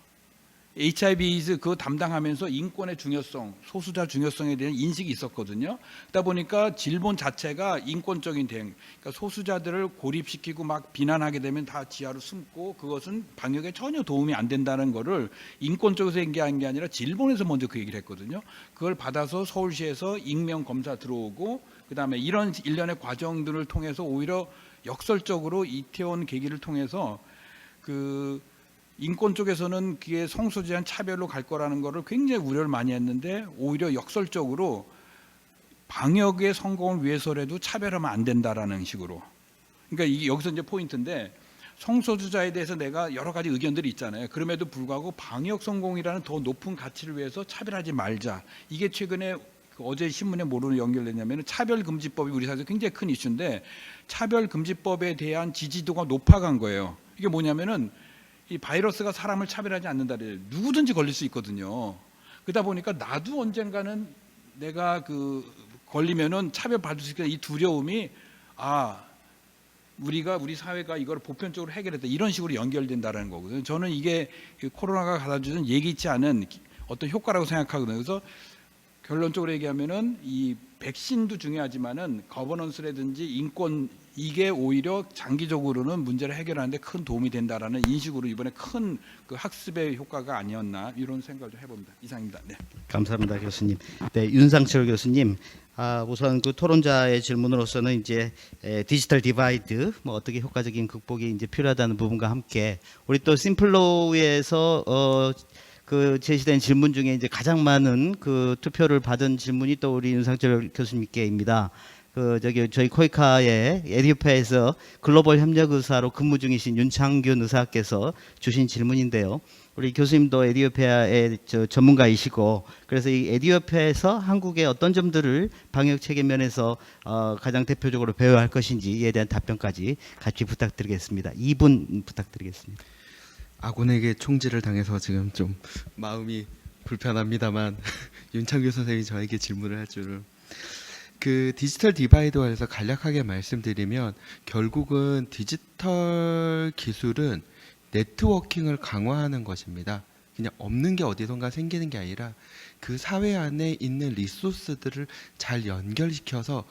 HIV/AIDS 그거 담당하면서 인권의 중요성, 소수자 중요성에 대한 인식이 있었거든요. 그러다 보니까 질본 자체가 인권적인 대응, 그러니까 소수자들을 고립시키고 막 비난하게 되면 다 지하로 숨고 그것은 방역에 전혀 도움이 안 된다는 거를 인권 쪽에서 얘기한 게 아니라 질본에서 먼저 그 얘기를 했거든요. 그걸 받아서 서울시에서 익명 검사 들어오고 그다음에 이런 일련의 과정들을 통해서 오히려 역설적으로 이태원 계기를 통해서 그 인권 쪽에서는 그게 성소수자한 차별로 갈 거라는 거를 굉장히 우려를 많이 했는데 오히려 역설적으로 방역의 성공을 위해서라도 차별하면 안 된다라는 식으로. 그러니까 이게 여기서 이제 포인트인데 성소수자에 대해서 내가 여러 가지 의견들이 있잖아요. 그럼에도 불구하고 방역 성공이라는 더 높은 가치를 위해서 차별하지 말자. 이게 최근에 어제 신문에 뭐로 연결됐냐면 차별금지법이 우리 사회에서 굉장히 큰 이슈인데 차별금지법에 대한 지지도가 높아간 거예요. 이게 뭐냐면은 이 바이러스가 사람을 차별하지 않는다를 누구든지 걸릴 수 있거든요. 그러다 보니까 나도 언젠가는 내가 그 걸리면은 차별받을 수 있겠다 이 두려움이 우리 사회가 이걸 보편적으로 해결했다 이런 식으로 연결된다라는 거거든요. 저는 이게 코로나가 가져주는 예기치 않은 어떤 효과라고 생각하거든요. 그래서 결론적으로 얘기하면은 이 백신도 중요하지만은 거버넌스라든지 인권 이게 오히려 장기적으로는 문제를 해결하는데 큰 도움이 된다라는 인식으로 이번에 큰 그 학습의 효과가 아니었나 이런 생각을 좀 해봅니다. 이상입니다. 네. 감사합니다, 교수님. 네, 윤상철 교수님. 우선 그 토론자의 질문으로서는 이제 디지털 디바이드 뭐 어떻게 효과적인 극복이 이제 필요하다는 부분과 함께 우리 또 심플로우에서 그 제시된 질문 중에 이제 가장 많은 그 투표를 받은 질문이 또 우리 윤상철 교수님께입니다. 저희 코이카의 에디오피아에서 글로벌 협력 의사로 근무 중이신 윤창균 의사께서 주신 질문인데요. 우리 교수님도 에디오피아의 전문가이시고 그래서 이 에디오피아에서 한국의 어떤 점들을 방역 체계 면에서 가장 대표적으로 배워야 할 것인지에 대한 답변까지 같이 부탁드리겠습니다. 2분 부탁드리겠습니다. 아군에게 총질을 당해서 지금 좀 마음이 불편합니다만 윤창규 선생님이 저에게 질문을 할 줄은 그 디지털 디바이드화에서 간략하게 말씀드리면 결국은 디지털 기술은 네트워킹을 강화하는 것입니다. 그냥 없는 게 어디선가 생기는 게 아니라 그 사회 안에 있는 리소스들을 잘 연결시켜서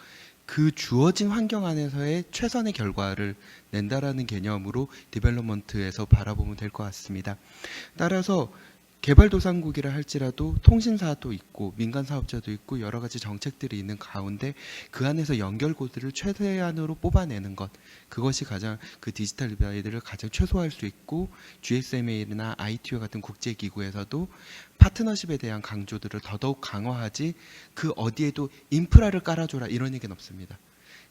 그 주어진 환경 안에서의 최선의 결과를 낸다라는 개념으로 디벨롭먼트에서 바라보면 될 것 같습니다. 따라서 개발도상국이라 할지라도 통신사도 있고 민간 사업자도 있고 여러 가지 정책들이 있는 가운데 그 안에서 연결고리를 최대한으로 뽑아내는 것, 그것이 가장 그 디지털 디바이드를 가장 최소화할 수 있고 GSMA나 ITO 같은 국제기구에서도 파트너십에 대한 강조들을 더더욱 강화하지 그 어디에도 인프라를 깔아줘라 이런 얘기는 없습니다.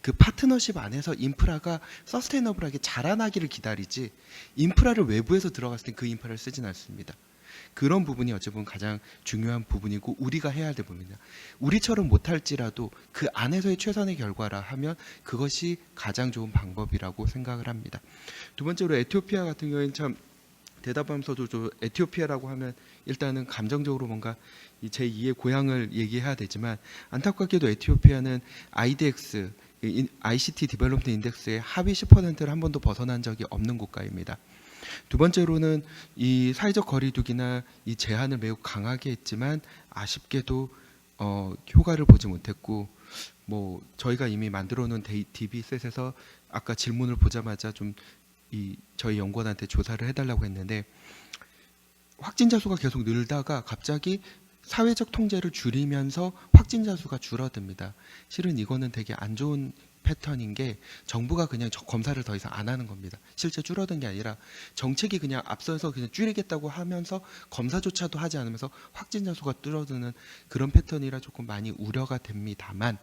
그 파트너십 안에서 인프라가 서스테이너블하게 자라나기를 기다리지 인프라를 외부에서 들어갔을 때 그 인프라를 쓰진 않습니다. 그런 부분이 어찌보면 가장 중요한 부분이고 우리가 해야 될 부분입니다. 우리처럼 못할지라도 그 안에서의 최선의 결과라 하면 그것이 가장 좋은 방법이라고 생각을 합니다. 두 번째로 에티오피아 같은 경우에는 참 대답하면서도 에티오피아라고 하면 일단은 감정적으로 뭔가 제2의 고향을 얘기해야 되지만 안타깝게도 에티오피아는 IDX ICT 디벨롭먼트 인덱스의 하위 10%를 한 번도 벗어난 적이 없는 국가입니다. 두 번째로는 이 사회적 거리두기나 이 제한을 매우 강하게 했지만 아쉽게도 효과를 보지 못했고 뭐 저희가 이미 만들어 놓은 DB셋에서 아까 질문을 보자마자 좀 저희 연구원한테 조사를 해달라고 했는데 확진자 수가 계속 늘다가 갑자기 사회적 통제를 줄이면서 확진자 수가 줄어듭니다. 실은 이거는 되게 안 좋은 패턴인 게 정부가 그냥 검사를 더 이상 안 하는 겁니다. 실제 줄어든 게 아니라 정책이 그냥 앞서서 그냥 줄이겠다고 하면서 검사조차도 하지 않으면서 확진자 수가 줄어드는 그런 패턴이라 조금 많이 우려가 됩니다만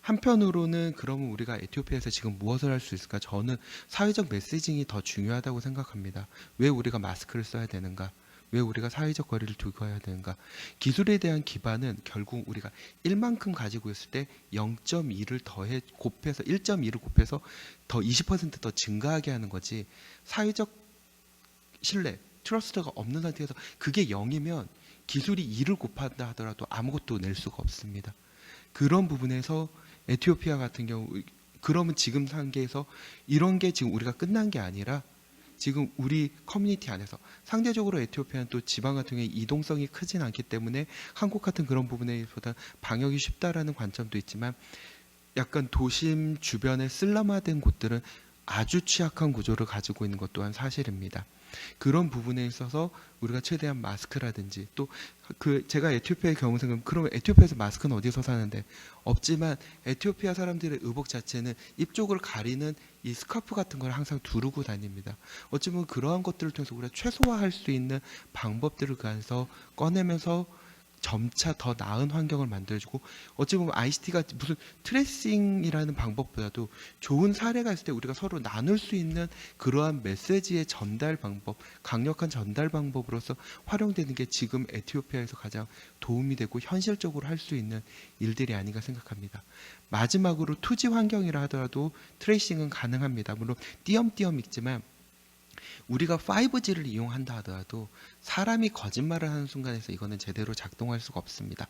한편으로는 그러면 우리가 에티오피아에서 지금 무엇을 할 수 있을까? 저는 사회적 메시징이 더 중요하다고 생각합니다. 왜 우리가 마스크를 써야 되는가? 왜 우리가 사회적 거리를 두고 해야 되는가? 기술에 대한 기반은 결국 우리가 1만큼 가지고 있을 때 0.2를 곱해서 1.2를 곱해서 더 20%더 증가하게 하는 거지. 사회적 신뢰, 트러스트가 없는 상태에서 그게 0이면 기술이 2를 곱한다 하더라도 아무것도 낼 수가 없습니다. 그런 부분에서 에티오피아 같은 경우 그러면 지금 단계에서 이런 게 지금 우리가 끝난 게 아니라 지금 우리 커뮤니티 안에서 상대적으로 에티오피아는 또 지방 같은 경우에 이동성이 크진 않기 때문에 한국 같은 그런 부분에보다 방역이 쉽다라는 관점도 있지만 약간 도심 주변의 슬럼화된 곳들은 아주 취약한 구조를 가지고 있는 것 또한 사실입니다. 그런 부분에 있어서 우리가 최대한 마스크라든지 또 제가 에티오피아의 경우 생각하면 그러면 에티오피아에서 마스크는 어디서 사는데 없지만 에티오피아 사람들의 의복 자체는 입 쪽을 가리는 이 스카프 같은 걸 항상 두르고 다닙니다. 어찌 보면 그러한 것들을 통해서 우리가 최소화할 수 있는 방법들을 가해서 꺼내면서 점차 더 나은 환경을 만들어주고 어찌 보면 ICT가 무슨 트레이싱이라는 방법보다도 좋은 사례가 있을 때 우리가 서로 나눌 수 있는 그러한 메시지의 전달 방법, 강력한 전달 방법으로서 활용되는 게 지금 에티오피아에서 가장 도움이 되고 현실적으로 할 수 있는 일들이 아닌가 생각합니다. 마지막으로 투지 환경이라 하더라도 트레이싱은 가능합니다. 물론 띄엄띄엄 있지만 우리가 5G를 이용한다 하더라도 사람이 거짓말을 하는 순간에서 이거는 제대로 작동할 수가 없습니다.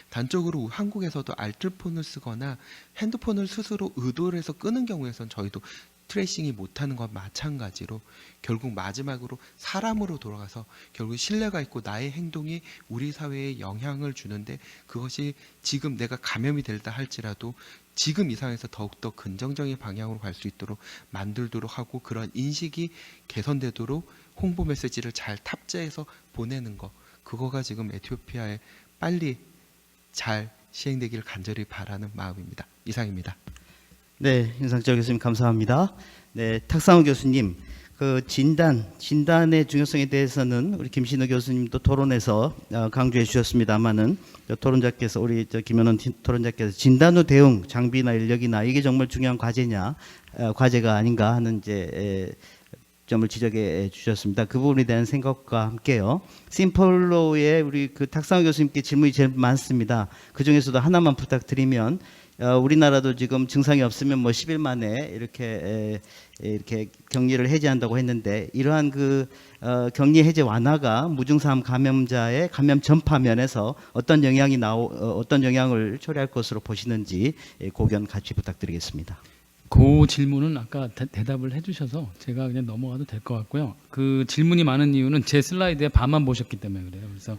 단적으로 한국에서도 알뜰폰을 쓰거나 핸드폰을 스스로 의도를 해서 끄는 경우에선 저희도 트레이싱이 못하는 건 마찬가지로 결국 마지막으로 사람으로 돌아가서 결국 신뢰가 있고 나의 행동이 우리 사회에 영향을 주는데 그것이 지금 내가 감염이 될다 할지라도 지금 이 상황에서 더욱더 긍정적인 방향으로 갈 수 있도록 만들도록 하고 그런 인식이 개선되도록 홍보 메시지를 잘 탑재해서 보내는 거 그거가 지금 에티오피아에 빨리 잘 시행되기를 간절히 바라는 마음입니다. 이상입니다. 네, 윤상철 교수님 감사합니다. 네, 탁상호 교수님, 그 진단의 중요성에 대해서는 우리 김신우 교수님도 토론에서 강조해 주셨습니다만은 토론자께서 우리 김현원 토론자께서 진단 후 대응 장비나 인력이나 이게 정말 중요한 과제가 아닌가 하는 점을 지적해 주셨습니다. 그 부분에 대한 생각과 함께요. 심플로의 우리 그 탁상호 교수님께 질문이 제일 많습니다. 그 중에서도 하나만 부탁드리면. 우리나라도 지금 증상이 없으면 뭐 10일 만에 이렇게 격리를 해제한다고 했는데 이러한 그 격리 해제 완화가 무증상 감염자의 감염 전파 면에서 어떤 영향을 초래할 것으로 보시는지 고견 같이 부탁드리겠습니다. 그 질문은 아까 대답을 해주셔서 제가 그냥 넘어가도 될 것 같고요. 그 질문이 많은 이유는 제 슬라이드에 반만 보셨기 때문에 그래요. 그래서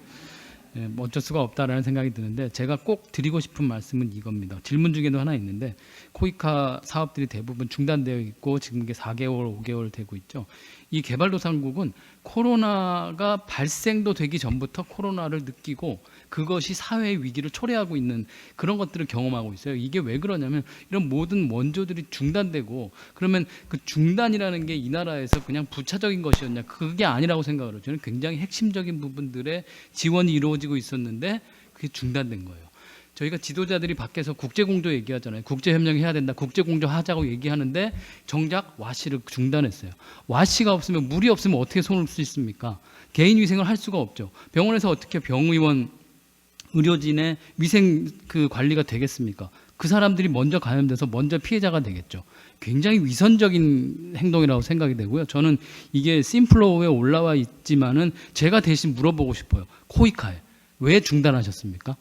뭐 어쩔 수가 없다라는 생각이 드는데 제가 꼭 드리고 싶은 말씀은 이겁니다. 질문 중에도 하나 있는데 코이카 사업들이 대부분 중단되어 있고 지금 이게 4개월, 5개월 되고 있죠. 이 개발도상국은 코로나가 발생도 되기 전부터 코로나를 느끼고 그것이 사회의 위기를 초래하고 있는 그런 것들을 경험하고 있어요. 이게 왜 그러냐면 이런 모든 원조들이 중단되고 그러면 그 중단이라는 게 이 나라에서 그냥 부차적인 것이었냐 그게 아니라고 생각을 해요. 저는 굉장히 핵심적인 부분들의 지원이 이루어지고 있었는데 그게 중단된 거예요. 저희가 지도자들이 밖에서 국제공조 얘기하잖아요. 국제협력 해야 된다. 국제공조 하자고 얘기하는데 정작 와시를 중단했어요. 와시가 없으면 물이 없으면 어떻게 손을 쓸 수 있습니까? 개인위생을 할 수가 없죠. 병원에서 어떻게 병의원 의료진의 위생 그 관리가 되겠습니까? 그 사람들이 먼저 감염돼서 먼저 피해자가 되겠죠. 굉장히 위선적인 행동이라고 생각이 되고요. 저는 이게 심플로우에 올라와 있지만은 제가 대신 물어보고 싶어요. 코이카에 왜 중단하셨습니까?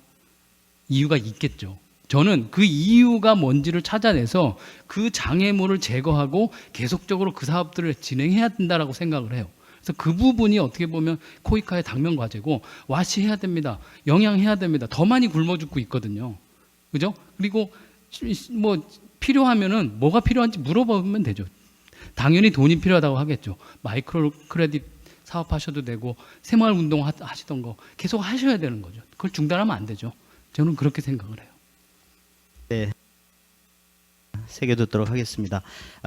이유가 있겠죠. 저는 그 이유가 뭔지를 찾아내서 그 장애물을 제거하고 계속적으로 그 사업들을 진행해야 된다라고 생각을 해요. 그래서 그 부분이 어떻게 보면 코이카의 당면 과제고 와시해야 됩니다. 영양해야 됩니다. 더 많이 굶어 죽고 있거든요. 그죠? 그리고 뭐 필요하면은 뭐가 필요한지 물어보면 되죠. 당연히 돈이 필요하다고 하겠죠. 마이크로 크레딧 사업하셔도 되고 새마을 운동 하시던 거 계속 하셔야 되는 거죠. 그걸 중단하면 안 되죠. 저는 그렇게 생각을 해요. 네. 새겨듣도록 하겠습니다.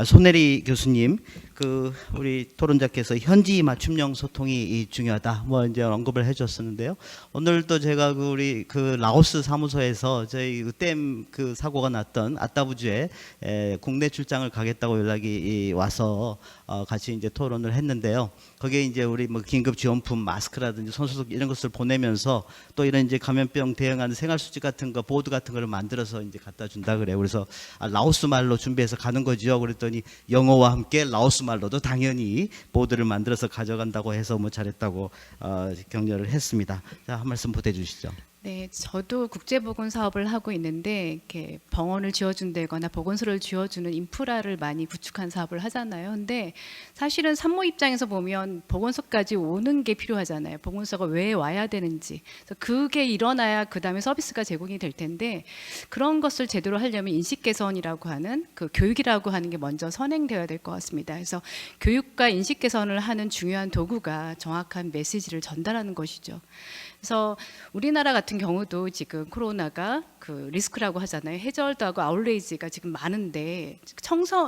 손혜리 교수님, 그 우리 토론자께서 현지 맞춤형 소통이 중요하다 뭐 이제 언급을 해줬었는데요. 오늘도 제가 그 우리 그 라오스 사무소에서 저희 댐 그 사고가 났던 아따부주에 국내 출장을 가겠다고 연락이 와서 같이 이제 토론을 했는데요. 거기에 이제 우리 뭐 긴급 지원품 마스크라든지 손소독 이런 것을 보내면서 또 이런 이제 감염병 대응하는 생활수칙 같은 거 보드 같은 거를 만들어서 이제 갖다 준다 그래요. 그래서 라오스 말로 준비해서 가는 거죠. 그랬더니 영어와 함께 라오스 말로도 당연히 보드를 만들어서 가져간다고 해서 뭐 잘했다고 격려를 했습니다. 자, 한 말씀 보태주시죠. 네, 저도 국제보건 사업을 하고 있는데 이렇게 병원을 지어준다거나 보건소를 지어주는 인프라를 많이 구축한 사업을 하잖아요. 근데 사실은 산모 입장에서 보면 보건소까지 오는 게 필요하잖아요. 보건소가 왜 와야 되는지. 그래서 그게 일어나야 그 다음에 서비스가 제공이 될 텐데 그런 것을 제대로 하려면 인식 개선이라고 하는 그 교육이라고 하는 게 먼저 선행되어야 될 것 같습니다. 그래서 교육과 인식 개선을 하는 중요한 도구가 정확한 메시지를 전달하는 것이죠. 그래서 우리나라 같은 경우도 지금 코로나가 그 리스크라고 하잖아요. 해저드하고 아웃레이지가 지금 많은데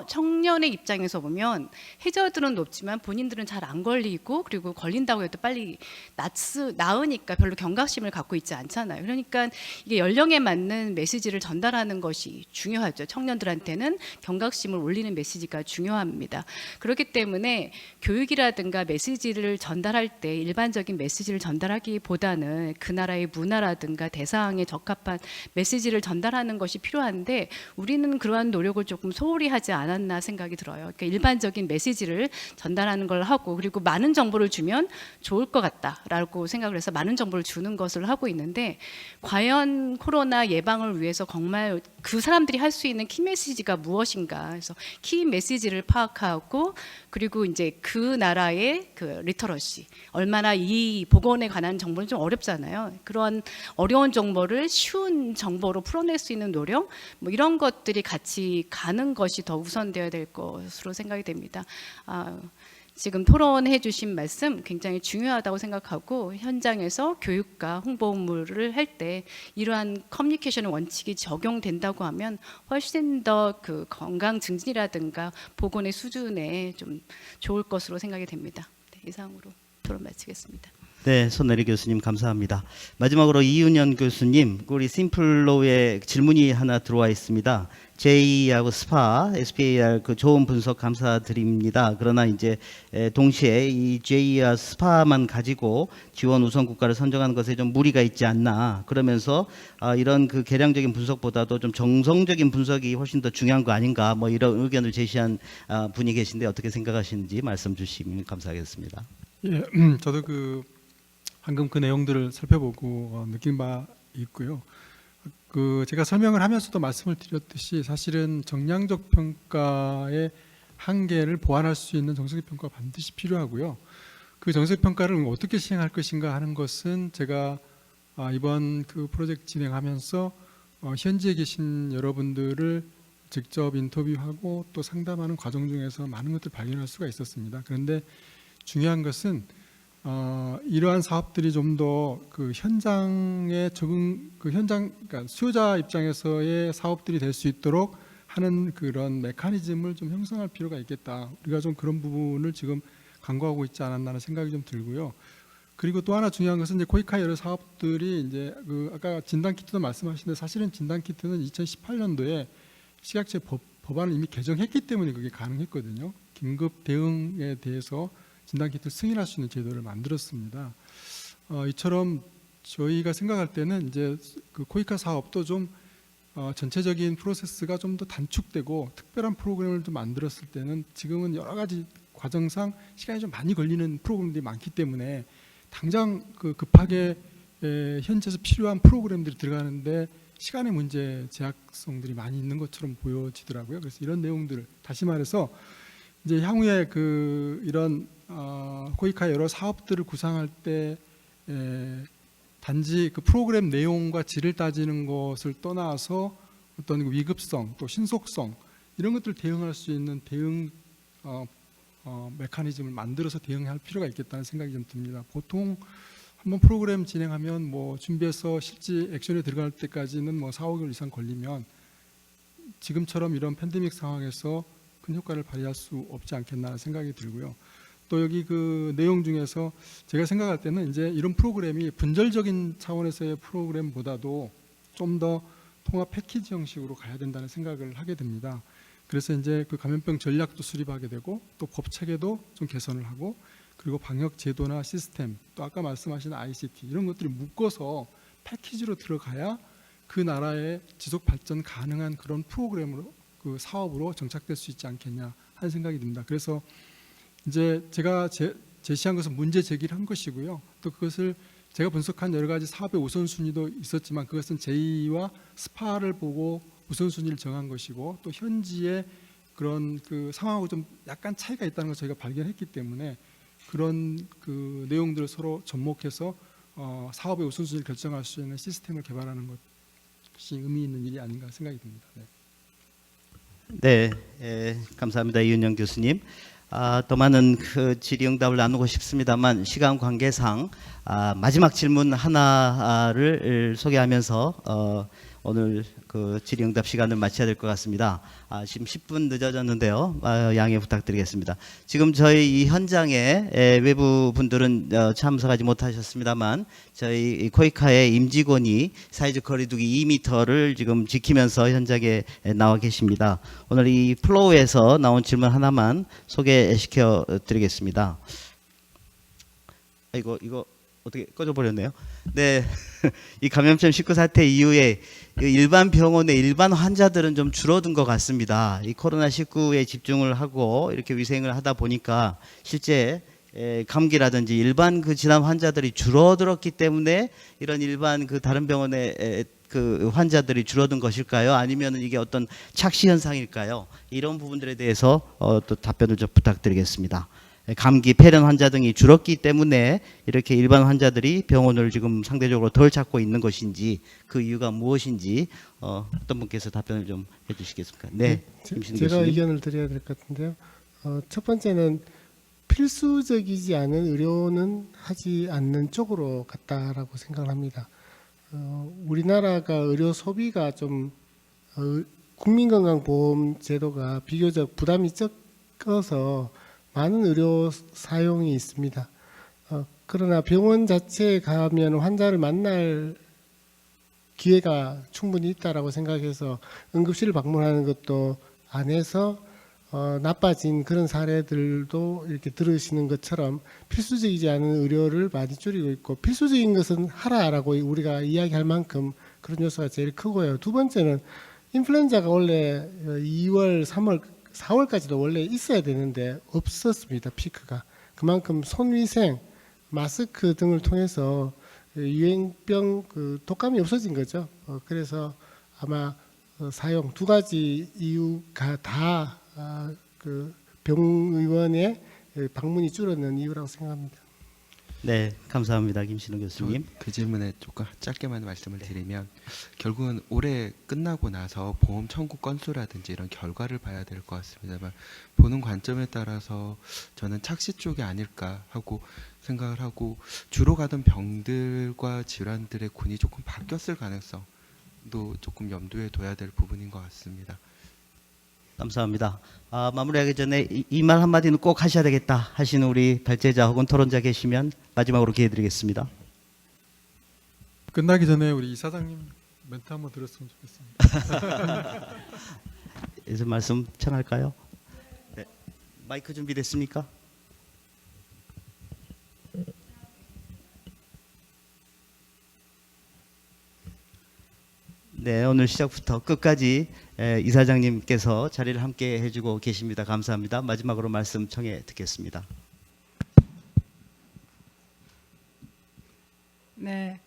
청년의 입장에서 보면 해저드는 높지만 본인들은 잘 안 걸리고 그리고 걸린다고 해도 빨리 나으니까 별로 경각심을 갖고 있지 않잖아요. 그러니까 이게 연령에 맞는 메시지를 전달하는 것이 중요하죠. 청년들한테는 경각심을 올리는 메시지가 중요합니다. 그렇기 때문에 교육이라든가 메시지를 전달할 때 일반적인 메시지를 전달하기보다는 그 나라의 문화라든가 대상에 적합한 메시지를 전달하는 것이 필요한데 우리는 그러한 노력을 조금 소홀히 하지 않았나 생각이 들어요. 그러니까 일반적인 메시지를 전달하는 걸 하고 그리고 많은 정보를 주면 좋을 것 같다라고 생각을 해서 많은 정보를 주는 것을 하고 있는데 과연 코로나 예방을 위해서 정말 그 사람들이 할 수 있는 키 메시지가 무엇인가 그래서 키 메시지를 파악하고 그리고 이제 그 나라의 그 리터러시 얼마나 이 보건에 관한 정보는 좀 어렵잖아요. 그런 어려운 정보를 쉬운 정보로 풀어낼 수 있는 노력 뭐 이런 것들이 같이 가는 것이 더 우선되어야 될 것으로 생각이 됩니다. 지금 토론해 주신 말씀 굉장히 중요하다고 생각하고 현장에서 교육과 홍보 업무를 할 때 이러한 커뮤니케이션의 원칙이 적용된다고 하면 훨씬 더 그 건강 증진이라든가 보건의 수준에 좀 좋을 것으로 생각이 됩니다. 네, 이상으로 토론 마치겠습니다. 네, 손내리 교수님 감사합니다. 마지막으로 이윤현 교수님, 우리 심플로우에 질문이 하나 들어와 있습니다. JE하고 스파, SPAR 그 좋은 분석 감사드립니다. 그러나 이제 동시에 이 JE와 스파만 가지고 지원 우선 국가를 선정하는 것에 좀 무리가 있지 않나. 그러면서 이런 그 계량적인 분석보다도 좀 정성적인 분석이 훨씬 더 중요한 거 아닌가. 뭐 이런 의견을 제시한 분이 계신데 어떻게 생각하시는지 말씀 주시면 감사하겠습니다. 예, 저도 방금 그 내용들을 살펴보고 느낀 바 있고요. 제가 설명을 하면서도 말씀을 드렸듯이 사실은 정량적 평가의 한계를 보완할 수 있는 정석의 평가가 반드시 필요하고요. 그 정석의 평가를 어떻게 시행할 것인가 하는 것은 제가 이번 그 프로젝트 진행하면서 현지에 계신 여러분들을 직접 인터뷰하고 또 상담하는 과정 중에서 많은 것들을 발견할 수가 있었습니다. 그런데 중요한 것은 이러한 사업들이 좀 더 그 현장에 그러니까 수요자 입장에서의 사업들이 될 수 있도록 하는 그런 메커니즘을 좀 형성할 필요가 있겠다. 우리가 좀 그런 부분을 지금 강구하고 있지 않았나는 생각이 좀 들고요. 그리고 또 하나 중요한 것은 이제 코이카 여러 사업들이 이제 아까 진단 키트도 말씀하시는데 사실은 진단 키트는 2018년도에 식약처 법안을 이미 개정했기 때문에 그게 가능했거든요. 긴급 대응에 대해서 진단키트를 승인할 수 있는 제도를 만들었습니다. 이처럼 저희가 생각할 때는 이제 그 코이카 사업도 좀 전체적인 프로세스가 좀 더 단축되고 특별한 프로그램을 좀 만들었을 때는 지금은 여러 가지 과정상 시간이 좀 많이 걸리는 프로그램들이 많기 때문에 당장 급하게 현지에서 필요한 프로그램들이 들어가는데 시간의 문제 제약성들이 많이 있는 것처럼 보여지더라고요. 그래서 이런 내용들을 다시 말해서 이제 향후에 이런 코이카 여러 사업들을 구상할 때 단지 그 프로그램 내용과 질을 따지는 것을 떠나서 어떤 위급성 또 신속성 이런 것들을 대응할 수 있는 대응 메커니즘을 만들어서 대응할 필요가 있겠다는 생각이 좀 듭니다. 보통 한번 프로그램 진행하면 뭐 준비해서 실제 액션에 들어갈 때까지는 뭐 4, 5개월 이상 걸리면 지금처럼 이런 팬데믹 상황에서 큰 효과를 발휘할 수 없지 않겠나 생각이 들고요. 또 여기 그 내용 중에서 제가 생각할 때는 이제 이런 프로그램이 분절적인 차원에서의 프로그램보다도 좀 더 통합 패키지 형식으로 가야 된다는 생각을 하게 됩니다. 그래서 이제 그 감염병 전략도 수립하게 되고 또 법 체계도 좀 개선을 하고 그리고 방역 제도나 시스템 또 아까 말씀하신 ICT 이런 것들이 묶어서 패키지로 들어가야 그 나라의 지속 발전 가능한 그런 프로그램으로 그 사업으로 정착될 수 있지 않겠냐 하는 생각이 듭니다. 그래서 이제 제가 제시한 것은 문제 제기를 한 것이고요. 또 그것을 제가 분석한 여러 가지 사업의 우선순위도 있었지만 그것은 제2와 스파를 보고 우선순위를 정한 것이고 또 현지의 그런 그 상황하고 좀 약간 차이가 있다는 것을 저희가 발견했기 때문에 그런 그 내용들을 서로 접목해서 사업의 우선순위를 결정할 수 있는 시스템을 개발하는 것이 의미 있는 일이 아닌가 생각이 듭니다. 네. 감사합니다. 이은영 교수님. 더 많은 그 질의응답을 나누고 싶습니다만 시간 관계상 마지막 질문 하나를 소개하면서 오늘 그 질의응답 시간을 마쳐야 될 것 같습니다. 지금 10분 늦어졌는데요. 양해 부탁드리겠습니다. 지금 저희 이 현장에 외부 분들은 참석하지 못하셨습니다만 저희 코이카의 임직원이 사회적 거리두기 2m를 지금 지키면서 현장에 나와 계십니다. 오늘 이 플로우에서 나온 질문 하나만 소개시켜 드리겠습니다. 이거 어떻게 꺼져버렸네요. 네, 이 감염병 19 사태 이후에 일반 병원의 일반 환자들은 좀 줄어든 것 같습니다. 이 코로나19에 집중을 하고 이렇게 위생을 하다 보니까 실제 감기라든지 일반 그 질환 환자들이 줄어들었기 때문에 이런 일반 그 다른 병원의 그 환자들이 줄어든 것일까요? 아니면 이게 어떤 착시 현상일까요? 이런 부분들에 대해서 또 답변을 좀 부탁드리겠습니다. 감기, 폐렴 환자 등이 줄었기 때문에 이렇게 일반 환자들이 병원을 지금 상대적으로 덜 찾고 있는 것인지 그 이유가 무엇인지 어떤 분께서 답변을 좀 해주시겠습니까? 네, 제가 의견을 드려야 될 것 같은데요. 첫 번째는 필수적이지 않은 의료는 하지 않는 쪽으로 갔다라고 생각을 합니다. 우리나라가 의료 소비가 좀 국민건강보험 제도가 비교적 부담이 적어서 많은 의료 사용이 있습니다. 그러나 병원 자체에 가면 환자를 만날 기회가 충분히 있다라고 생각해서 응급실을 방문하는 것도 안 해서 나빠진 그런 사례들도 이렇게 들으시는 것처럼 필수적이지 않은 의료를 많이 줄이고 있고 필수적인 것은 하라라고 우리가 이야기할 만큼 그런 요소가 제일 크고요. 두 번째는 인플루엔자가 원래 2월, 3월, 4월까지도 원래 있어야 되는데 없었습니다. 피크가. 그만큼 손위생, 마스크 등을 통해서 유행병 그 독감이 없어진 거죠. 그래서 아마 사용 두 가지 이유가 다 그 병의원의 방문이 줄었는 이유라고 생각합니다. 네, 감사합니다. 김신우 교수님. 그 질문에 조금 짧게만 말씀을 드리면 결국은 올해 끝나고 나서 보험 청구 건수라든지 이런 결과를 봐야 될 것 같습니다만 보는 관점에 따라서 저는 착시 쪽이 아닐까 하고 생각을 하고 주로 가던 병들과 질환들의 군이 조금 바뀌었을 가능성도 조금 염두에 둬야 될 부분인 것 같습니다. 감사합니다. 마무리하기 전에 이 말 한마디는 꼭 하셔야 되겠다 하시는 우리 발제자 혹은 토론자 계시면 마지막으로 기회 드리겠습니다. 끝나기 전에 우리 이사장님 멘트 한번 들었으면 좋겠습니다. 이제 말씀 청할까요? 네. 마이크 준비됐습니까? 네, 오늘 시작부터 끝까지 이사장님께서 자리를 함께 해주고 계십니다. 감사합니다. 마지막으로 말씀 청해 듣겠습니다. 네,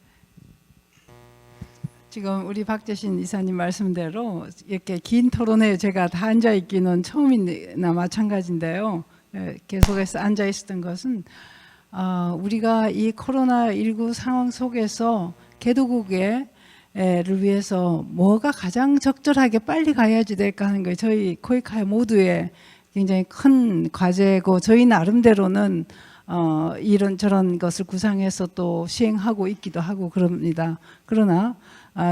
지금 우리 박재신 이사님 말씀대로 이렇게 긴 토론회에 제가 다 앉아 있기는 처음이나 마찬가지인데요. 계속해서 앉아 있었던 것은 우리가 이 코로나19 상황 속에서 개도국에 를 위해서 뭐가 가장 적절하게 빨리 가야지 될까 하는 거예요. 저희 코이카 모두의 굉장히 큰 과제고 저희 나름대로는 이런 저런 것을 구상해서 또 시행하고 있기도 하고 그럽니다. 그러나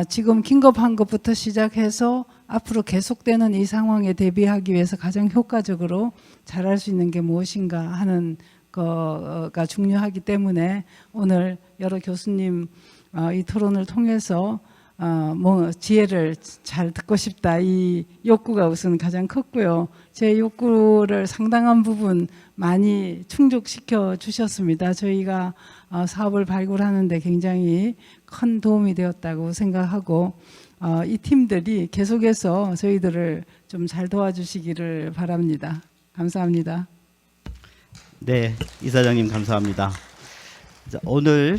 지금 긴급한 것부터 시작해서 앞으로 계속되는 이 상황에 대비하기 위해서 가장 효과적으로 잘할 수 있는 게 무엇인가 하는 거가 중요하기 때문에 오늘 여러 교수님 이 토론을 통해서 뭐 지혜를 잘 듣고 싶다 이 욕구가 우선 가장 컸고요. 제 욕구를 상당한 부분 많이 충족시켜 주셨습니다. 저희가 사업을 발굴하는데 굉장히 큰 도움이 되었다고 생각하고 이 팀들이 계속해서 저희들을 좀 잘 도와주시기를 바랍니다. 감사합니다. 네, 이사장님 감사합니다. 자, 오늘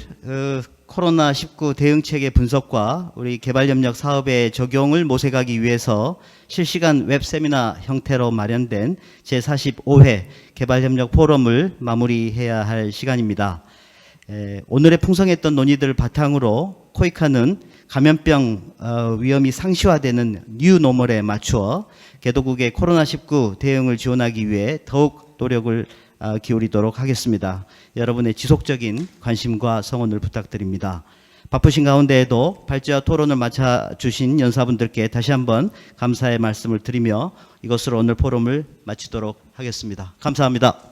코로나19 대응체계 분석과 우리 개발협력 사업의 적용을 모색하기 위해서 실시간 웹 세미나 형태로 마련된 제45회 개발협력 포럼을 마무리해야 할 시간입니다. 오늘의 풍성했던 논의들을 바탕으로 코이카는 감염병 위험이 상시화되는 뉴 노멀에 맞추어 개도국의 코로나19 대응을 지원하기 위해 더욱 노력을 기울이도록 하겠습니다. 여러분의 지속적인 관심과 성원을 부탁드립니다. 바쁘신 가운데에도 발제와 토론을 맡아주신 연사분들께 다시 한번 감사의 말씀을 드리며 이것으로 오늘 포럼을 마치도록 하겠습니다. 감사합니다.